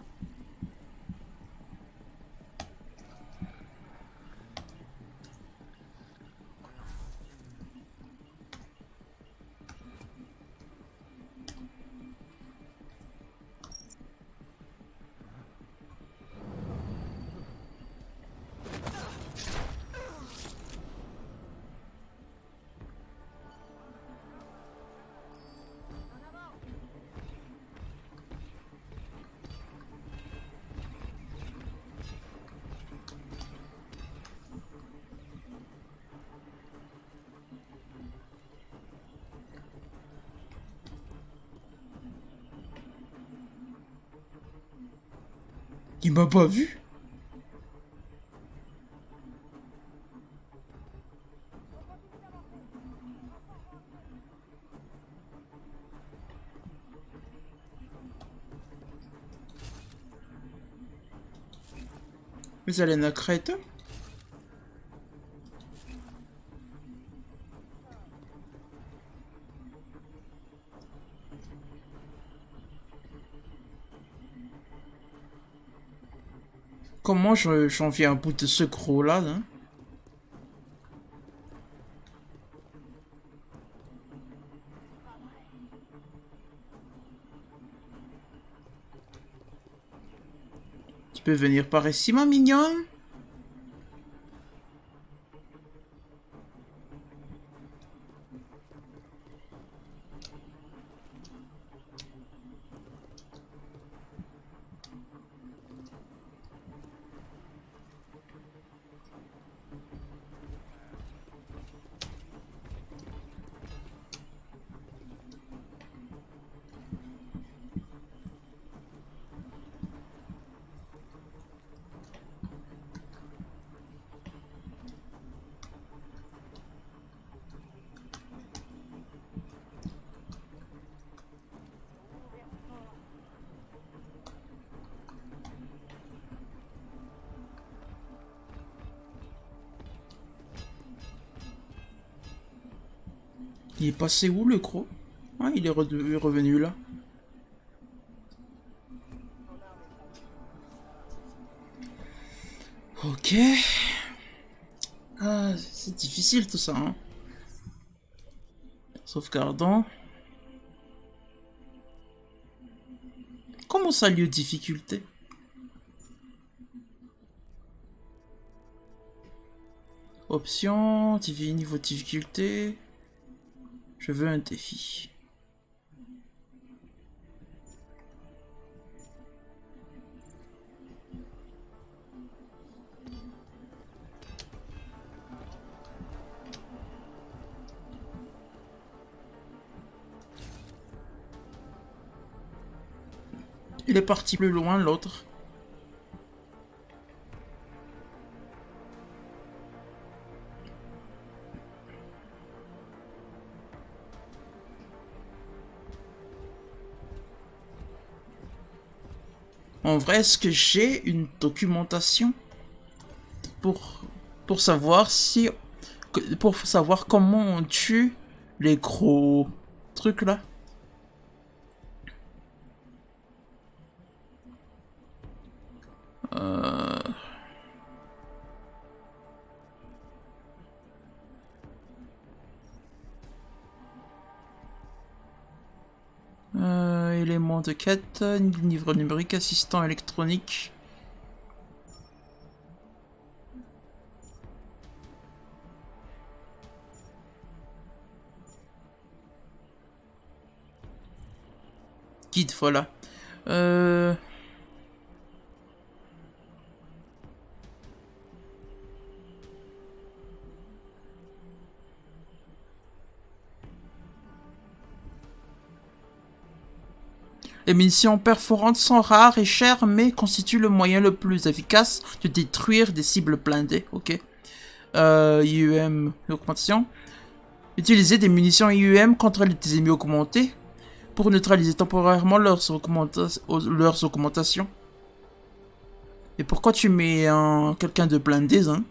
Il m'a pas vu. Mais elle est une crête. Comment j'en viens à bout de ce gros là, hein? Tu peux venir par ici, ma mignonne? Il est passé où le gros? Ah, il est revenu là. Ok. Ah, c'est difficile tout ça, hein. Sauvegardant. Comment ça, lieu de difficulté? Option, niveau de difficulté. Je veux un défi. Il est parti plus loin, l'autre. En vrai, est-ce que j'ai une documentation pour savoir si... Pour savoir comment on tue les gros trucs là? Éléments de quête, livre numérique, assistant électronique. Guide, voilà. Les munitions perforantes sont rares et chères, mais constituent le moyen le plus efficace de détruire des cibles blindées. Ok. IUM, augmentation. Utiliser des munitions IUM contre les ennemis augmentés pour neutraliser temporairement leurs augmentations. Et pourquoi tu mets quelqu'un de blindé, hein?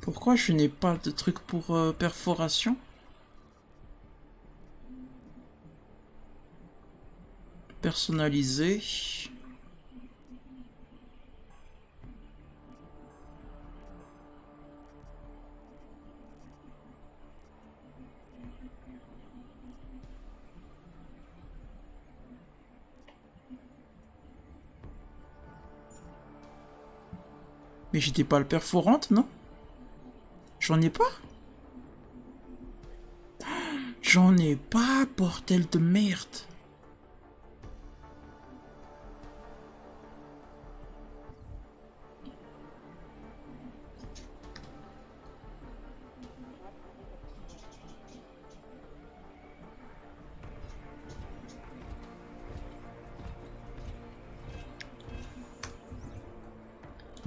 Pourquoi je n'ai pas de truc pour perforation? Personnalisé. Mais j'étais pas le perforante, non? J'en ai pas? J'en ai pas, bordel de merde.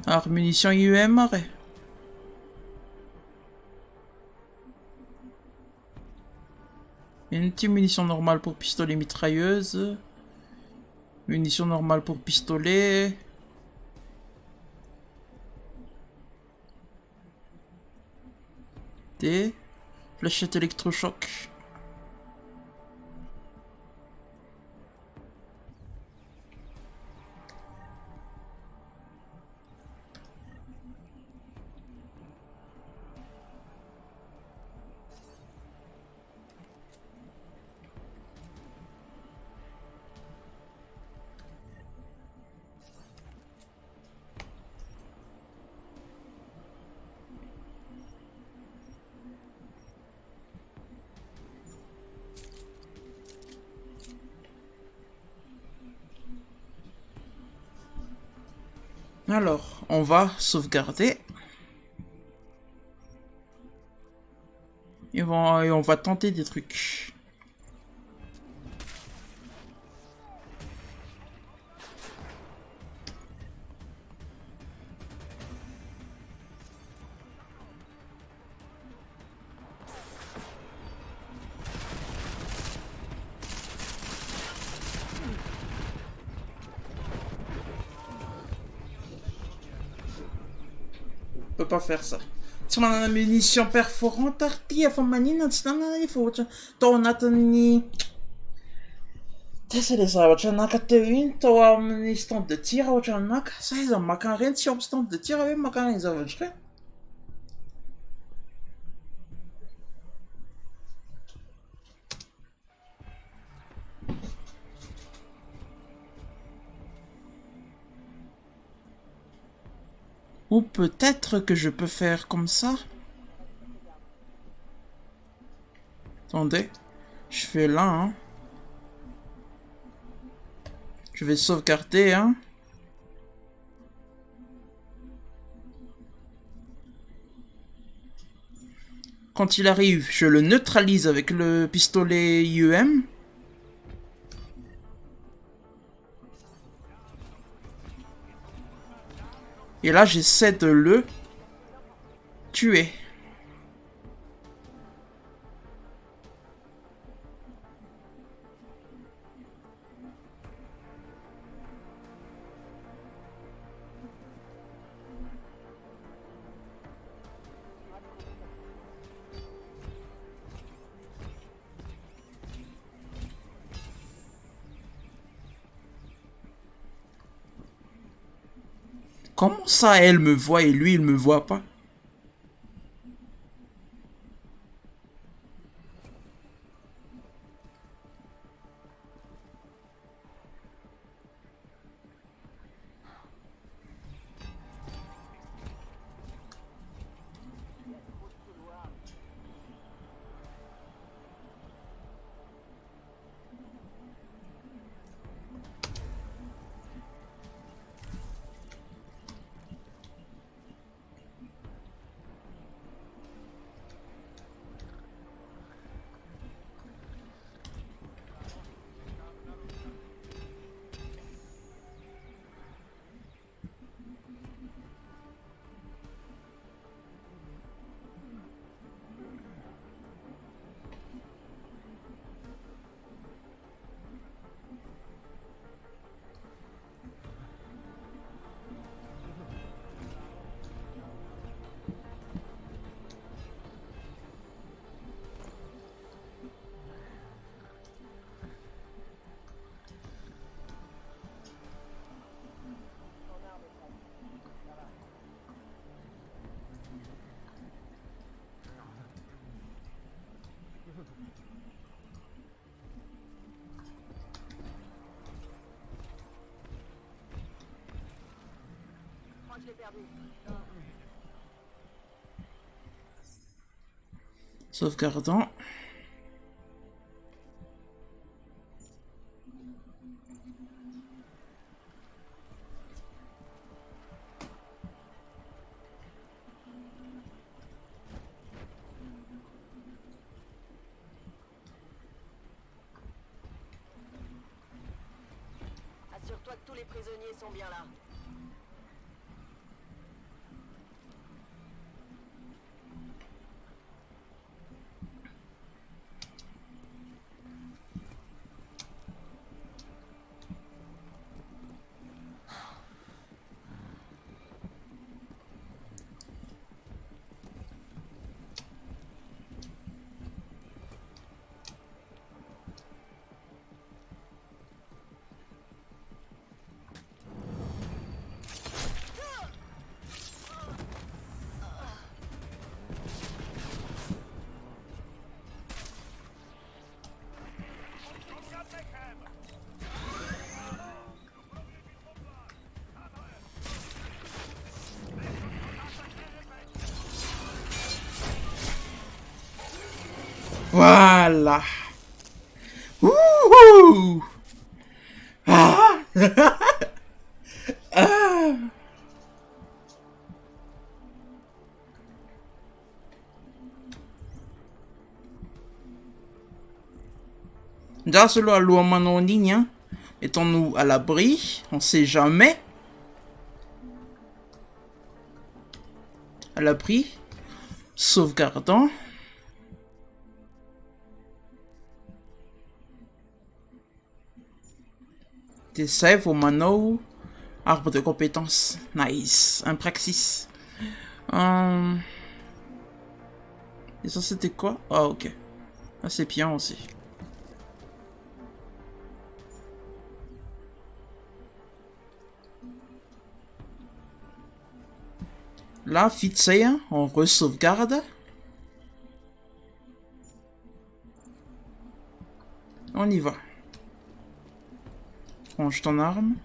Alors, munitions IUM, arrêt. Une petite munition normale pour pistolet mitrailleuse. Munition normale pour pistolet. Des fléchettes électrochoc. Alors, on va sauvegarder. Et on va tenter des trucs. On peut pas faire ça. Si on a une munition perforante, artia famanina, il faut tornatani. Tessa les avachanaka tevin, to am stand de tir avachanaka, ça ils ont macarin si on stand de tir avec macarin ils avachan. Ou peut-être que je peux faire comme ça. Attendez. Je fais là, hein. Je vais sauvegarder, hein. Quand il arrive, je le neutralise avec le pistolet IEM. Et là, j'essaie de le tuer. Comment ça, elle me voit et lui, il me voit pas? Sauvegardant. Assure-toi que tous les prisonniers sont bien là. Voilà. Ouhou. Ah. Ah. Déjà, celui à l'ouaman en ligne, hein. Mettons-nous à l'abri, on sait jamais. À l'abri, sauvegardant. Des save au mano, arbre de compétences, nice, un praxis. Et ça c'était quoi? Ah ok, ah, c'est bien aussi. Là, vite fait, on re-sauvegarde. On y va. Range ton arme.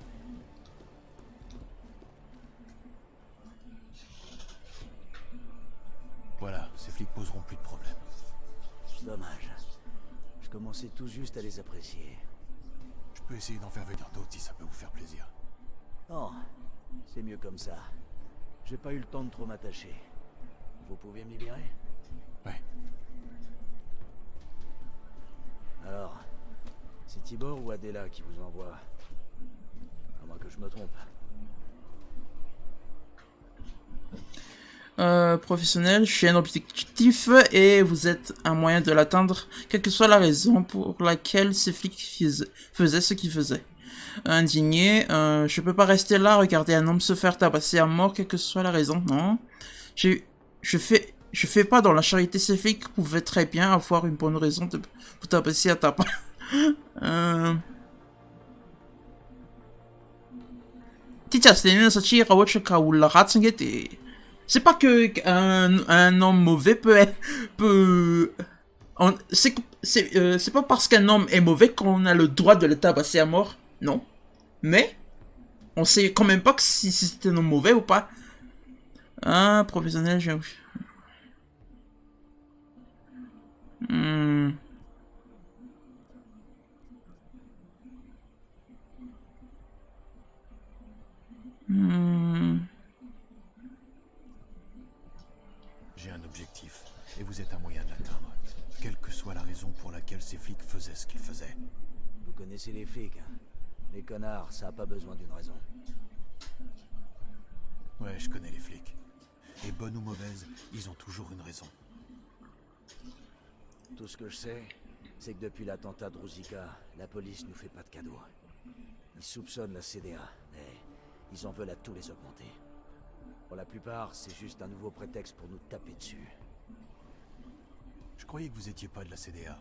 Voilà, ces flics poseront plus de problèmes. Dommage. commencez tout juste à les apprécier. Je peux essayer d'en faire venir d'autres si ça peut vous faire plaisir. Non, c'est mieux comme ça. J'ai pas eu le temps de trop m'attacher. Vous pouvez me libérer? Ouais. Alors, c'est Tibor ou Adela qui vous envoie? À moins que je me trompe. Professionnel, je suis un objectif et vous êtes un moyen de l'atteindre, quelle que soit la raison pour laquelle ces flics faisaient ce qu'ils faisaient. Indigné, je peux pas rester là, regarder un homme se faire tabasser à mort, quelle que soit la raison, non. Je fais pas dans la charité, ces flics pouvaient très bien avoir une bonne raison de vous tabasser à tabac. C'est pas que un homme mauvais c'est pas parce qu'un homme est mauvais qu'on a le droit de le tabasser à mort, non. Mais on sait quand même pas que si c'est un homme mauvais ou pas. Ah, professionnel, j'ai... J'ai un objectif, et vous êtes un moyen de l'atteindre. Quelle que soit la raison pour laquelle ces flics faisaient ce qu'ils faisaient. Vous connaissez les flics, hein? Les connards, ça a pas besoin d'une raison. Ouais, je connais les flics. Et bonne ou mauvaise, ils ont toujours une raison. Tout ce que je sais, c'est que depuis l'attentat de Ruzicka, la police nous fait pas de cadeaux. Ils soupçonnent la CDA, mais ils en veulent à tous les augmenter. Pour la plupart, c'est juste un nouveau prétexte pour nous taper dessus. Je croyais que vous étiez pas de la CDA.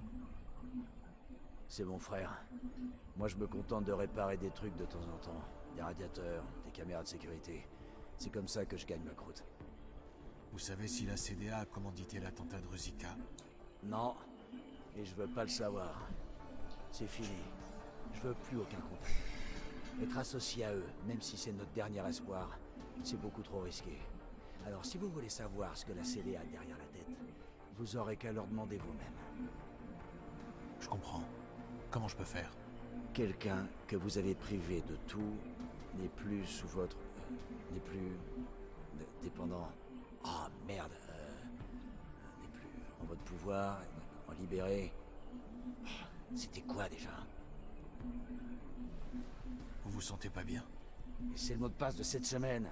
C'est mon frère. Moi, je me contente de réparer des trucs de temps en temps. Des radiateurs, des caméras de sécurité. C'est comme ça que je gagne ma croûte. Vous savez si la CDA a commandité l'attentat de Ruzicka? Non, et je veux pas le savoir. C'est fini. Je veux plus aucun contact. Être associé à eux, même si c'est notre dernier espoir, c'est beaucoup trop risqué. Alors si vous voulez savoir ce que la CDA a derrière la tête, vous aurez qu'à leur demander vous-même. Je comprends. Comment je peux faire? Quelqu'un que vous avez privé de tout n'est plus sous votre... n'est plus... dépendant... Oh merde, n'est plus en votre pouvoir, en libéré. C'était quoi déjà? Vous vous sentez pas bien? C'est le mot de passe de cette semaine.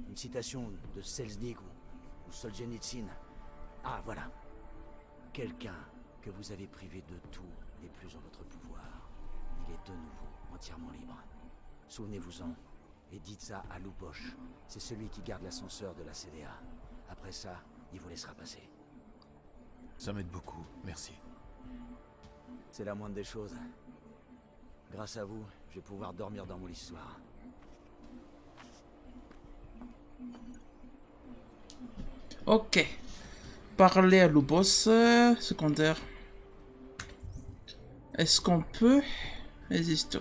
Une citation de Selznick ou Solzhenitsyn. Ah voilà. Quelqu'un que vous avez privé de tout n'est plus en votre pouvoir. Il est de nouveau entièrement libre. Souvenez-vous-en. Et dites ça à Lou Bosch. C'est celui qui garde l'ascenseur de la CDA. Après ça, il vous laissera passer. Ça m'aide beaucoup, merci. C'est la moindre des choses. Grâce à vous, je vais pouvoir dormir dans mon lit ce soir. Ok. Parler à Lubos, secondaire. Est-ce qu'on peut... Existe.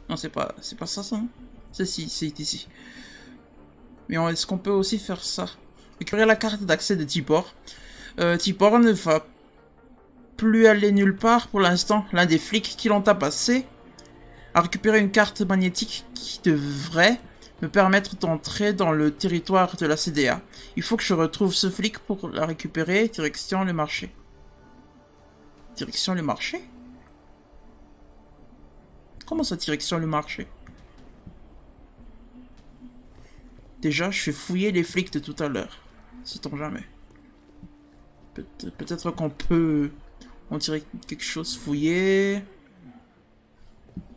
Non, c'est pas ça, ça. C'est ici. Mais est-ce qu'on peut aussi faire ça? Récupérer la carte d'accès de Tibor. Tibor ne va plus aller nulle part pour l'instant. L'un des flics qui l'ont tabassé a récupéré une carte magnétique qui devrait me permettre d'entrer dans le territoire de la CDA. Il faut que je retrouve ce flic pour la récupérer. Direction le marché. Direction le marché? Comment ça, direction le marché? Déjà, je vais fouiller les flics de tout à l'heure. Sait-on jamais. Peut-être qu'on peut... On dirait quelque chose fouiller...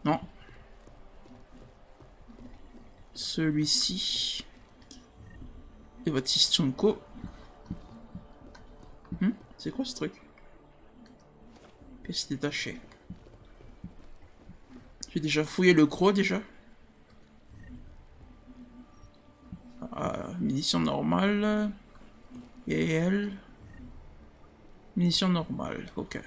Non. Celui-ci. Et Baptiste Sonko. C'est quoi ce truc? Pièce détachée. J'ai déjà fouillé le gros déjà. Munitions normales. Et elle. Munitions normales, ok.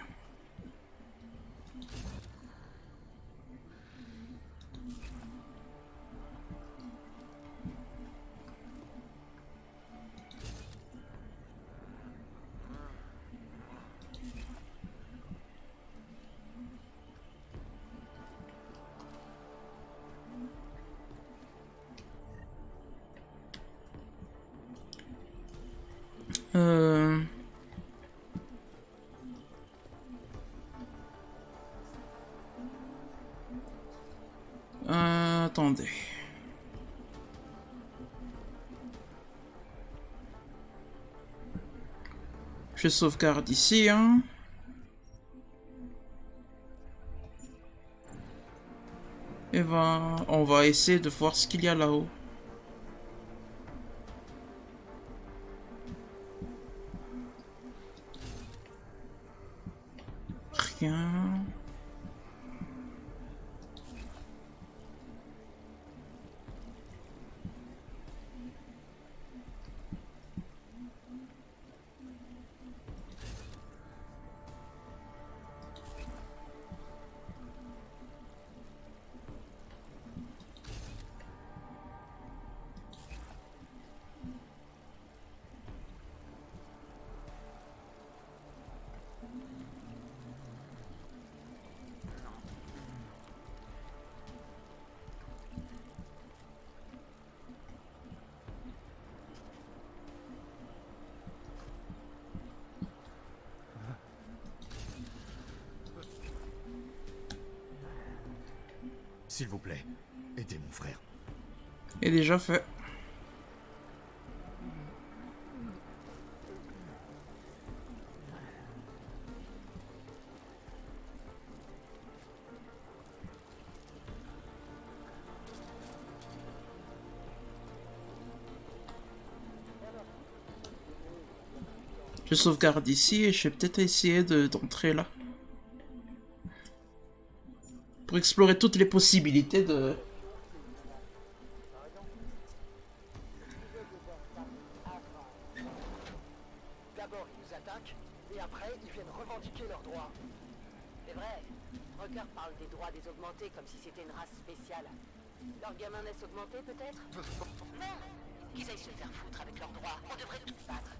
Attendez. Je sauvegarde ici, hein. Et ben, on va essayer de voir ce qu'il y a là-haut. Rien. S'il vous plaît, aidez mon frère. Et déjà fait. Je sauvegarde ici et je vais peut-être essayer d'entrer là. Pour explorer toutes les possibilités de... D'abord, ils nous attaquent, et après, ils viennent revendiquer leurs droits. C'est vrai. Rucker parle des droits des augmentés comme si c'était une race spéciale. Leur gamin naissent augmentés, peut-être? Non. Qu'ils aillent se faire foutre avec leurs droits. On devrait tous battre.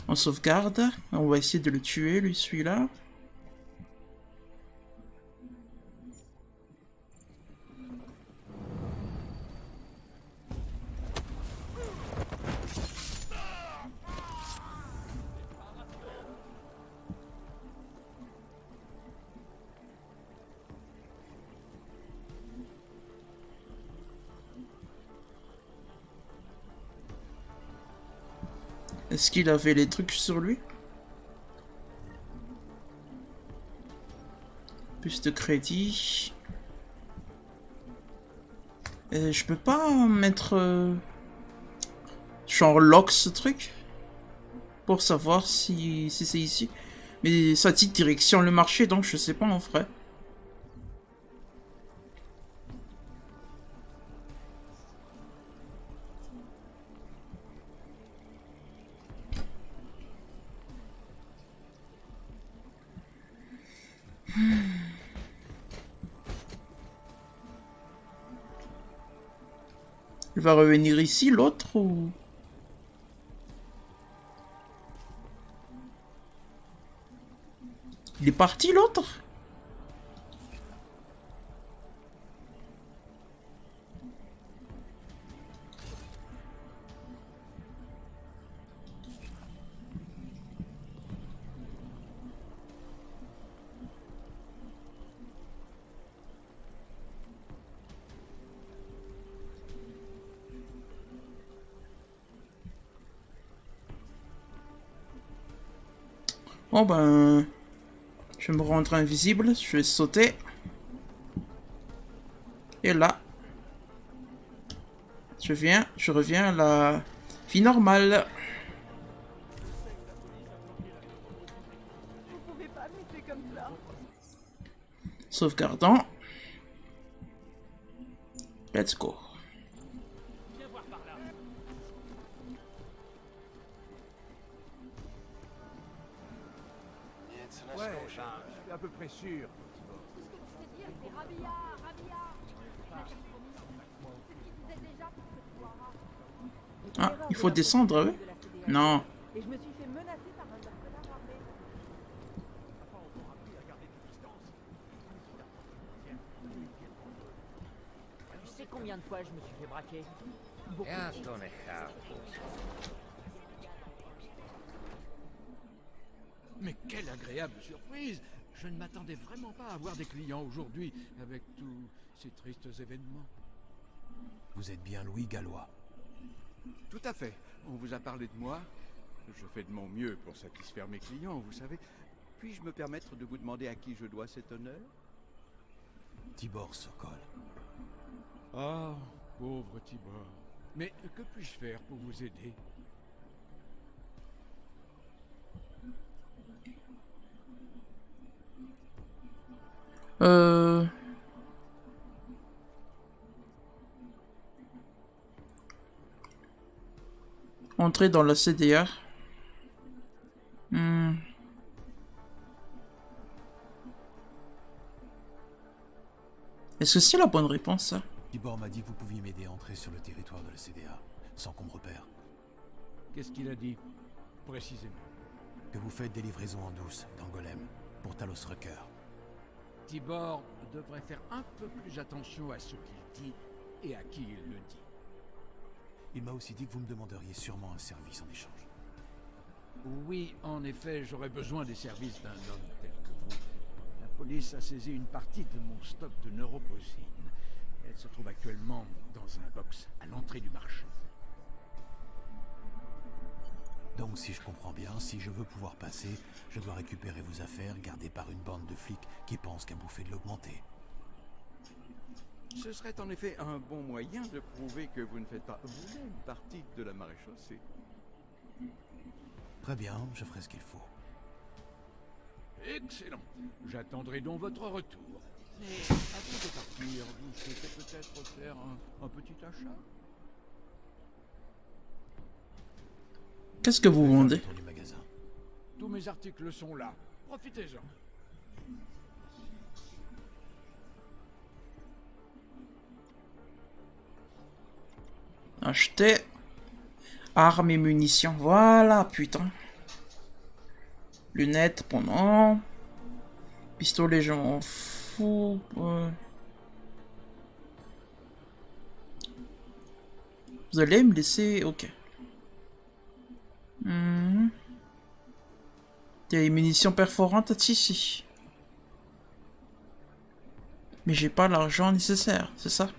On sauvegarde. On va essayer de le tuer, lui, celui-là. Est-ce qu'il avait les trucs sur lui? Plus de crédit. Et je peux pas mettre... genre lock ce truc? Pour savoir si c'est ici. Mais ça dit direction le marché, donc je sais pas en vrai. Il va revenir ici, l'autre, ou... Il est parti, l'autre? Bon ben... Je vais me rendre invisible, je vais sauter. Et là... je reviens à la vie normale. Vous pouvez pas me laisser comme ça. Sauvegardant. Let's go. à peu près sûr, Tibor. Tout ce que tu sais dire, c'est Rabia, Rabia. C'est ce qu'il disait déjà pour ce soir. Ah, il faut descendre, oui. Non. Et je me suis fait menacer par un mercenaire armé. Tu sais combien de fois je me suis fait braquer? Beaucoup. Mais quelle agréable surprise! Je ne m'attendais vraiment pas à avoir des clients aujourd'hui, avec tous ces tristes événements. Vous êtes bien Louis Gallois. Tout à fait. On vous a parlé de moi. Je fais de mon mieux pour satisfaire mes clients, vous savez. Puis-je me permettre de vous demander à qui je dois cet honneur? Tibor Sokol. Ah, pauvre Tibor. Mais que puis-je faire pour vous aider? Entrer dans la CDA. Est-ce que c'est la bonne réponse, ça? Tibor m'a dit que vous pouviez m'aider à entrer sur le territoire de la CDA, sans qu'on me repère. Qu'est-ce qu'il a dit, précisément? Que vous faites des livraisons en douce, dans Golem, pour Talos Rucker. Tibor devrait faire un peu plus attention à ce qu'il dit et à qui il le dit. Il m'a aussi dit que vous me demanderiez sûrement un service en échange. Oui, en effet, j'aurais besoin des services d'un homme tel que vous. La police a saisi une partie de mon stock de neuroposine. Elle se trouve actuellement dans un box à l'entrée du marché. Donc, si je comprends bien, si je veux pouvoir passer, je dois récupérer vos affaires gardées par une bande de flics qui pensent qu'à bouffer de l'augmenté. Ce serait en effet un bon moyen de prouver que vous ne faites pas vous-même partie de la maréchaussée. Très bien, je ferai ce qu'il faut. Excellent. J'attendrai donc votre retour. Mais avant de partir, vous souhaitez peut-être faire un petit achat? Qu'est-ce que vous vendez? Tous mes articles sont là. Profitez-en. Acheter armes et munitions. Voilà, putain. Lunettes, pendant. Pistolet, je m'en fous. Vous allez me laisser... Ok. Des munitions perforantes ici. Mais j'ai pas l'argent nécessaire, c'est ça?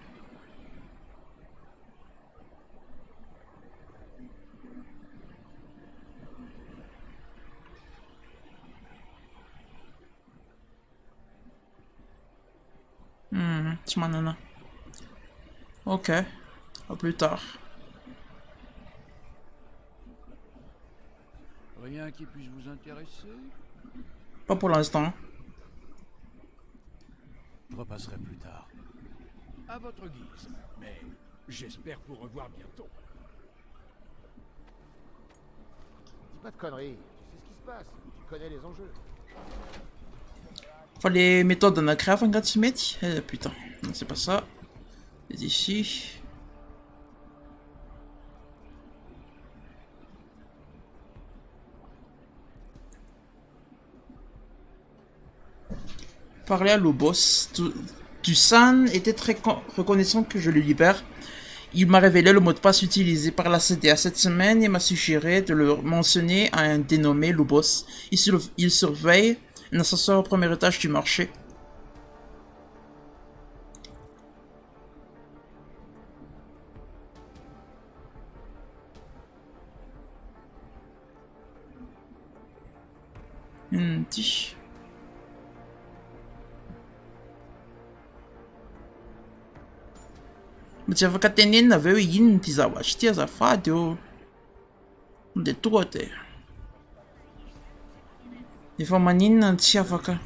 Nana. Ok. À plus tard. Rien qui puisse vous intéresser? Pas pour l'instant. Je repasserai plus tard. À votre guise. Mais j'espère vous revoir bientôt. Dis pas de conneries. Tu sais ce qui se passe. Tu connais les enjeux. Fallait méthode en créer un gratimètre. Putain, non, c'est pas ça. C'est ici. Parler à Lobos. Dusan était très reconnaissant que je le libère. Il m'a révélé le mot de passe utilisé par la CDA cette semaine et m'a suggéré de le mentionner à un dénommé Lobos. Il surveille un ascenseur au premier étage du marché. Mtiava katenena veo iny ty zavatry ty azafady ô. De toa te. Efa maninona tsy afaka.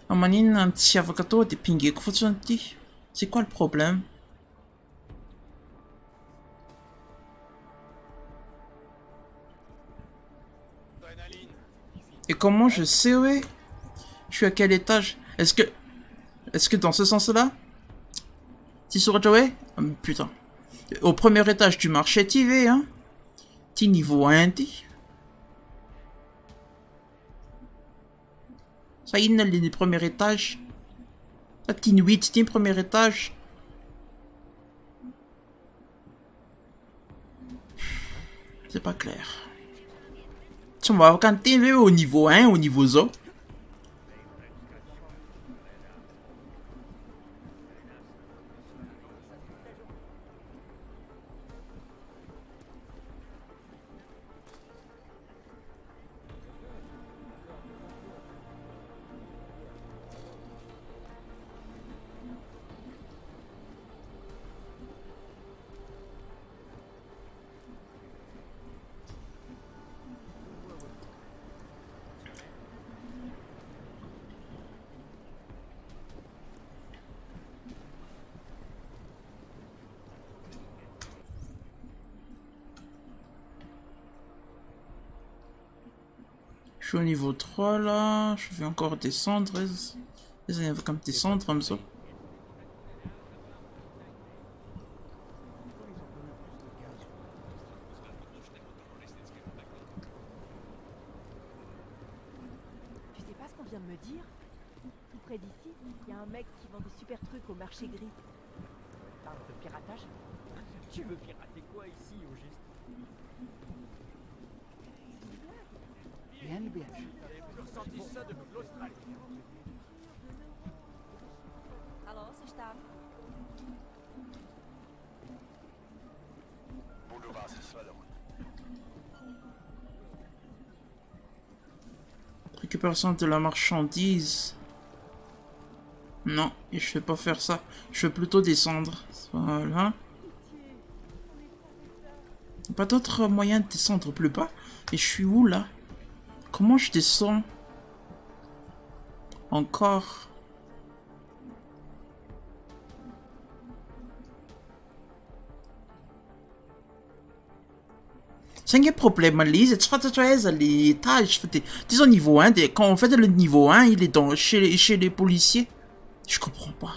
Maninona tsy afaka toa de pingeko fotsiny ty. C'est quoi le problème? Et comment je sais, ouais? Je suis à quel étage? Est-ce que dans ce sens-là? Tu saurais, ouais? Ah, putain. Au premier étage du marché, t'y vas, hein? T'es niveau 1, t'es. Ça y est, les premiers étages. Ça, t'es 8, t'es premier étage. C'est pas clair. Tu vas quand t'es au niveau 1, au niveau 0. Je suis au niveau 3 là, je vais encore descendre. Il y avait comme descendre comme ça. Tu sais pas ce qu'on vient de me dire? Tout près d'ici, il y a un mec qui vend des super trucs au marché gris. Parle de piratage? Tu veux pirater quoi ici, au juste? Bien, bien. J'ai ressenti ça depuis l'Australie. Alô, vocês estão? Récupération de la marchandise. Non, et je vais pas faire ça. Je vais plutôt descendre. Voilà. Pas d'autre moyen de descendre plus bas. Et je suis où là? Comment je descends? Encore. C'est un problème, Lise. Tu fais les étages. Disons niveau 1. Quand on fait le niveau 1, il est dans, chez les policiers. Je comprends pas.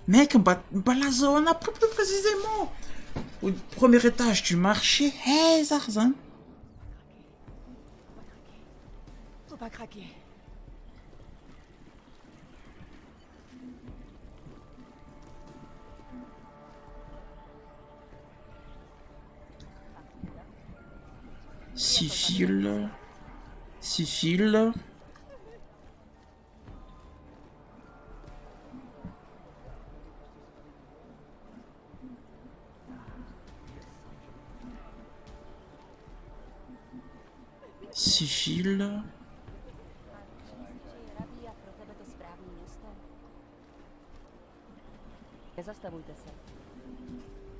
Mec, la zone, plus précisément. Au premier étage du marché. Hey, Zarzan. Faut pas craquer. Civil. Civil. Civil. Nezastavujte se.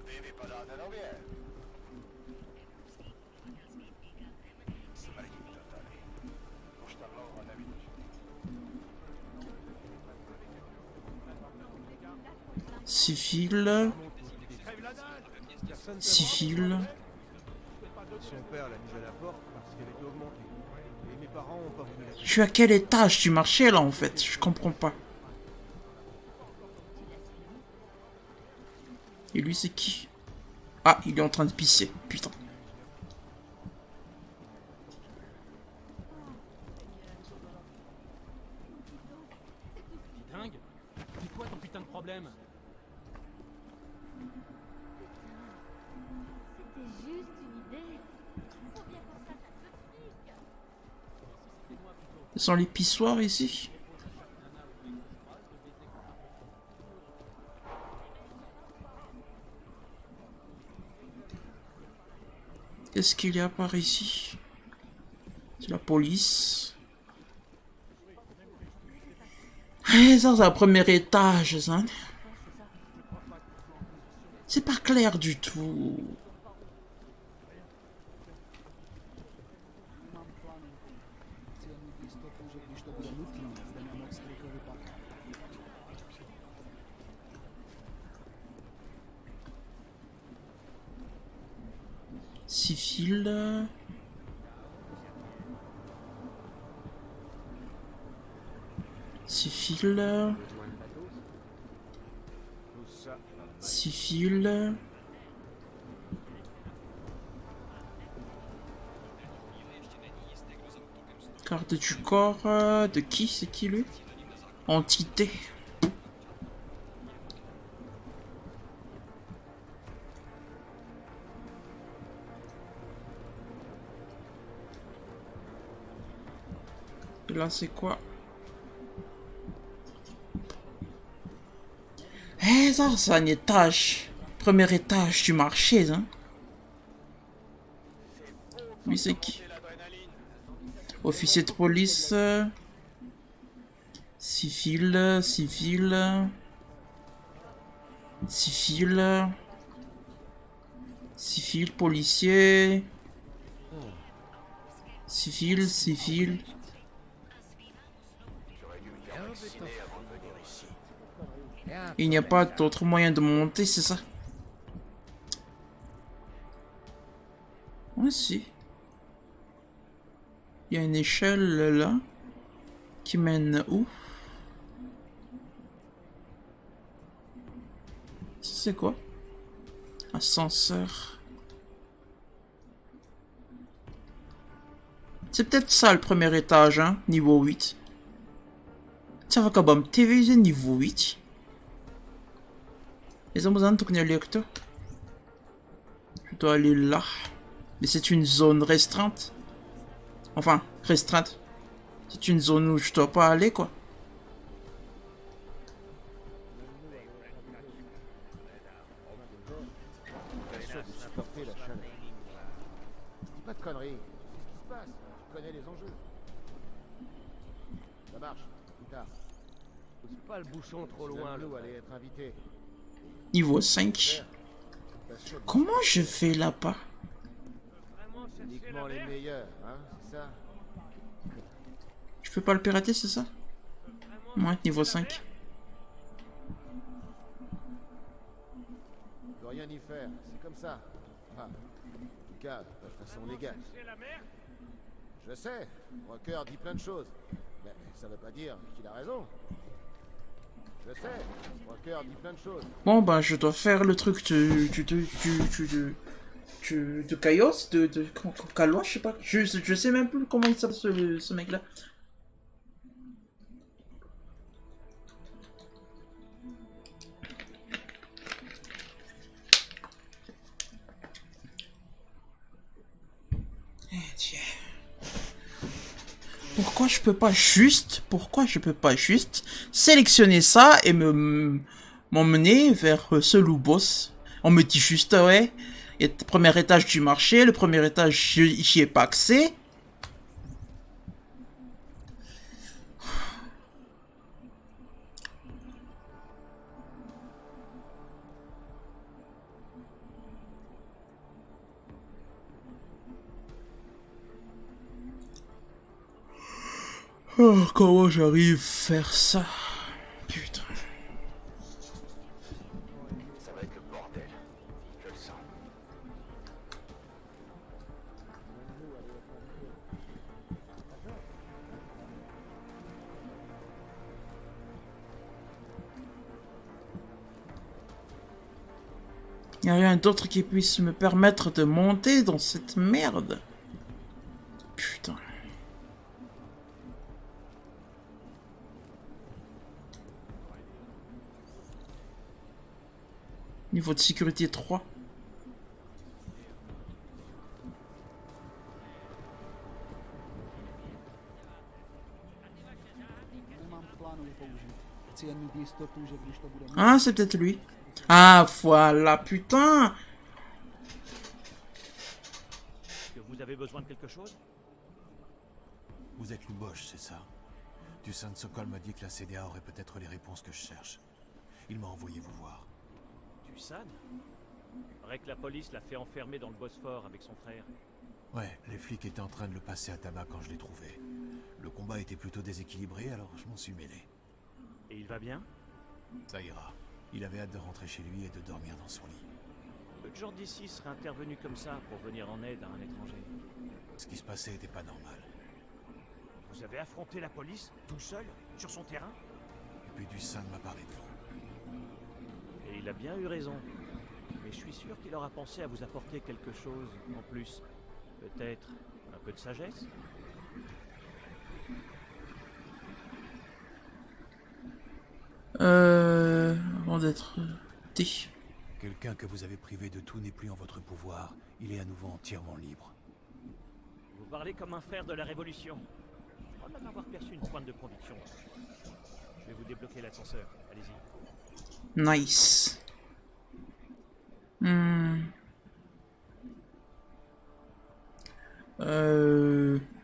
Vy vypadáte nově. Smrdí to tady. Už tak dlouho nevidíš. Civil. Civil. Son père l'a mise à la porte parce qu'elle était augmentée. Et mes parents ont pas voulu la... Je suis à quel étage du marché là en fait? Je comprends pas. Et lui c'est qui? Ah, il est en train de pisser. Putain. Dingue. C'est quoi ton putain de problème? C'était juste une idée. Faut bien qu'on se fasse un peu de fric. Ce sont les pissoirs ici. Qu'est-ce qu'il y a par ici? C'est la police. Eh, ça c'est le premier étage, ça. C'est pas clair du tout. Civil. Civil. Civil. Carte du corps. De qui? C'est qui lui? Entité. Et là c'est quoi? Eh ça c'est un étage. Premier étage du marché hein. Lui c'est qui? Officier de police. Civil. Civil. Civil. Civil, policier. Civil, civil. Il n'y a pas d'autre moyen de monter, c'est ça? Ouais, si. Il y a une échelle là. Qui mène où? C'est quoi? Ascenseur. C'est peut-être ça le premier étage, hein? Niveau 8. Ça va quand même TV, c'est niveau 8. Les hommes ont tourné le lecteur. Je dois aller là. Mais c'est une zone restreinte. Enfin, restreinte. C'est une zone où je dois pas aller, quoi. Dis pas de conneries. Qu'est-ce qui se passe? Je connais les enjeux. Ça marche. Plus tard. Pousse pas le bouchon trop loin. Nous allez être invités. Niveau 5. Comment je fais là-bas? Uniquement les meilleurs, hein, c'est ça? Je peux pas le pirater, c'est ça? Ouais, niveau 5. Je peux rien y faire, c'est comme ça. Enfin, en tout cas, de façon légale. Je sais, Rocker dit plein de choses. Mais ça veut pas dire qu'il a raison. Je sais, Rocker dit plein de choses. Bon, bah, je dois faire le truc de Chaos, de Kalois, je sais pas. Je sais même plus comment il s'appelle ce mec-là. Pourquoi je peux pas juste sélectionner ça et m'emmener vers ce loup boss? On me dit juste ouais, il y a le premier étage du marché, le premier étage j'y ai pas accès. Oh, comment j'arrive à faire ça? Putain. Ça va être le bordel. Je le sens. Il n'y a rien d'autre qui puisse me permettre de monter dans cette merde. Putain. Niveau de sécurité 3. Ah, c'est peut-être lui. Ah, voilà, putain. Que vous avez besoin de quelque chose? Vous êtes Luboche, c'est ça? Tusan Sokol m'a dit que la CDA aurait peut-être les réponses que je cherche. Il m'a envoyé vous voir. Tusan? Il paraît que la police l'a fait enfermer dans le Bosphore avec son frère. Ouais, les flics étaient en train de le passer à tabac quand je l'ai trouvé. Le combat était plutôt déséquilibré, alors je m'en suis mêlé. Et il va bien? Ça ira. Il avait hâte de rentrer chez lui et de dormir dans son lit. Peu de gens d'ici seraient intervenus comme ça pour venir en aide à un étranger. Ce qui se passait était pas normal. Vous avez affronté la police, tout seul, sur son terrain? puis Dusan m'a parlé de vous. Et il a bien eu raison. Mais je suis sûr qu'il aura pensé à vous apporter quelque chose en plus. Peut-être un peu de sagesse? Avant d'être... Quelqu'un que vous avez privé de tout n'est plus en votre pouvoir. Il est à nouveau entièrement libre. Vous parlez comme un frère de la Révolution. Je crois même avoir perçu une pointe de conviction. Je vais vous débloquer l'ascenseur. Allez-y. Nice.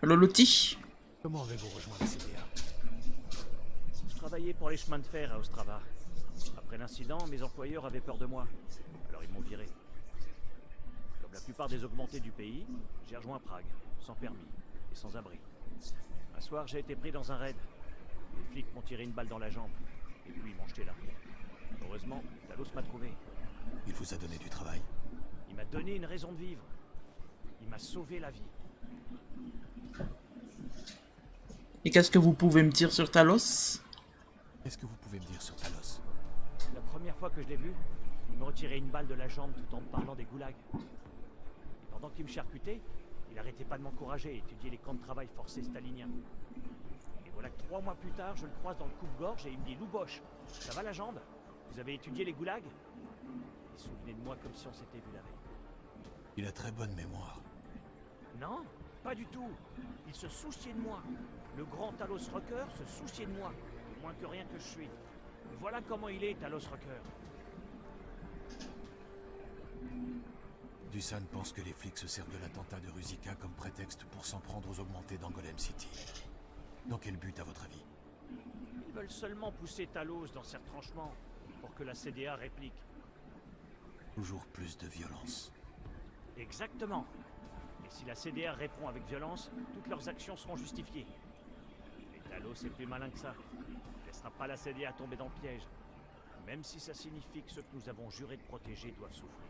Loloti. Comment avez-vous rejoint la CDA? Je travaillais pour les chemins de fer à Ostrava. Après l'incident, mes employeurs avaient peur de moi. Alors ils m'ont viré. Comme la plupart des augmentés du pays, j'ai rejoint Prague, sans permis et sans abri. Un soir, j'ai été pris dans un raid. Les flics m'ont tiré une balle dans la jambe. Et puis ils m'ont jeté là. Heureusement, Talos m'a trouvé. Il vous a donné du travail? Il m'a donné une raison de vivre. Il m'a sauvé la vie. Et qu'est-ce que vous pouvez me dire sur Talos? Qu'est-ce que vous pouvez me dire sur Talos? La première fois que je l'ai vu, il me retirait une balle de la jambe tout en me parlant des goulags. Et pendant qu'il me charcutait, il arrêtait pas de m'encourager à étudier les camps de travail forcés staliniens. Et voilà que 3 mois plus tard, je le croise dans le coupe-gorge et il me dit « Louboche, ça va la jambe? Vous avez étudié les goulags ?» Il se souvenait de moi comme si on s'était vu la veille. Il a très bonne mémoire. Non, pas du tout. Il se souciait de moi. Le grand Talos Rucker se souciait de moi, moins que rien que je suis. Voilà comment il est, Talos Rucker. Dusan pense que les flics se servent de l'attentat de Rusika comme prétexte pour s'en prendre aux augmentés dans Golem City. Dans quel but, à votre avis? Ils veulent seulement pousser Talos dans ses retranchements pour que la CDA réplique. Toujours plus de violence. Exactement. Et si la CDA répond avec violence, toutes leurs actions seront justifiées. Et Talos est plus malin que ça. Il ne laissera pas la CDA tomber dans le piège. Même si ça signifie que ceux que nous avons juré de protéger doivent souffrir.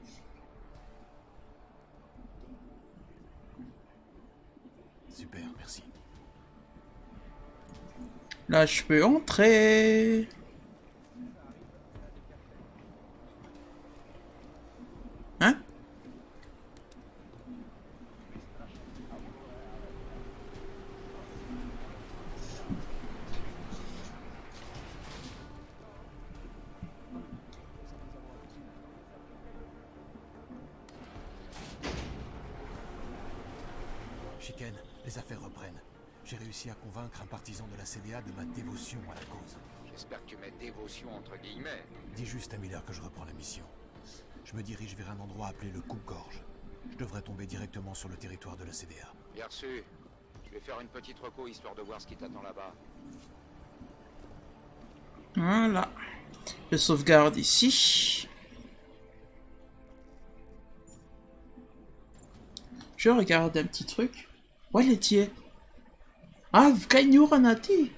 Super, merci. Là, je peux entrer. Hein? Chicken, les affaires reprennent. J'ai réussi à convaincre un partisan de la CDA de ma dévotion à la cause. J'espère que tu mets dévotion entre guillemets. Dis juste à Miller que je reprends la mission. Je me dirige vers un endroit appelé le Coupe-Gorge. Je devrais tomber directement sur le territoire de la CDA. Bien reçu. Je vais faire une petite reco histoire de voir ce qui t'attend là-bas. Voilà. Je sauvegarde ici. Je regarde un petit truc. Ouais, laitier. Ah, Vkainur Anati.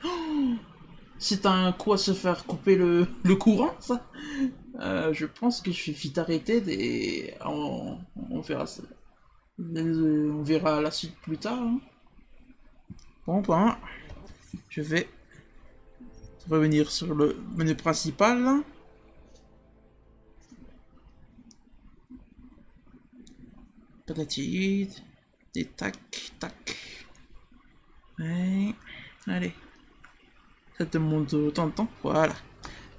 C'est un coup à se faire couper le courant, ça. Je pense que je vais vite arrêter et on verra ça. On verra la suite plus tard. Hein. Bon, ben, je vais revenir sur le menu principal. Patati, des tac, tac. Ouais, allez. Ça demande autant de temps, voilà.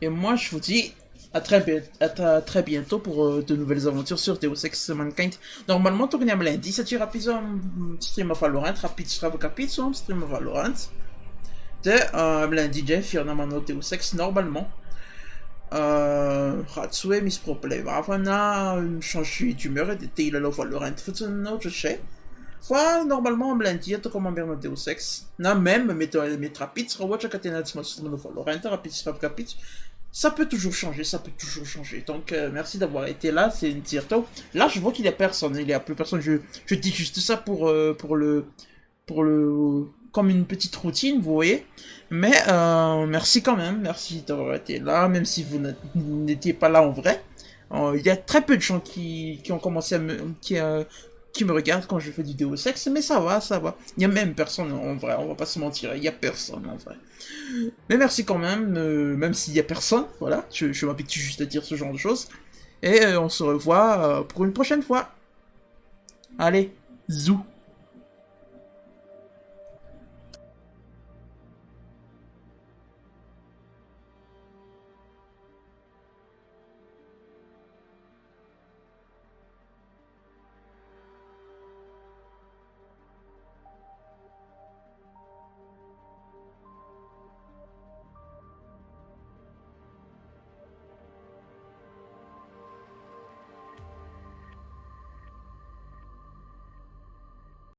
Et moi, je vous dis à très bientôt pour de nouvelles aventures sur Deus Ex Mankind. Normalement, torniamo lundi, se ci stream Valorant, rapid stream Valorant. Lundi, Jeff, firmano Deus Ex, normalement. Ratsue mis problemavana, change d'humeur et de la Valorant, c'est un autre chef. Qua normalement blandi to come abbiamo Deus Ex. Na même mettre rapide sera watch catena de Valorant, rapide sera capite. Ça peut toujours changer, ça peut toujours changer. Donc merci d'avoir été là, c'est une tirto. Là je vois qu'il y a personne, il y a plus personne. Je dis juste ça pour le comme une petite routine, vous voyez. Mais merci quand même, merci d'avoir été là, même si vous n'étiez pas là en vrai. Il y a très peu de gens qui ont commencé à qui me regardent quand je fais du Deus Ex, mais ça va, ça va. Il n'y a même personne en vrai, on va pas se mentir, il n'y a personne en vrai. Mais merci quand même, même s'il n'y a personne, voilà, je m'habitue juste à dire ce genre de choses. Et on se revoit pour une prochaine fois. Allez, zou.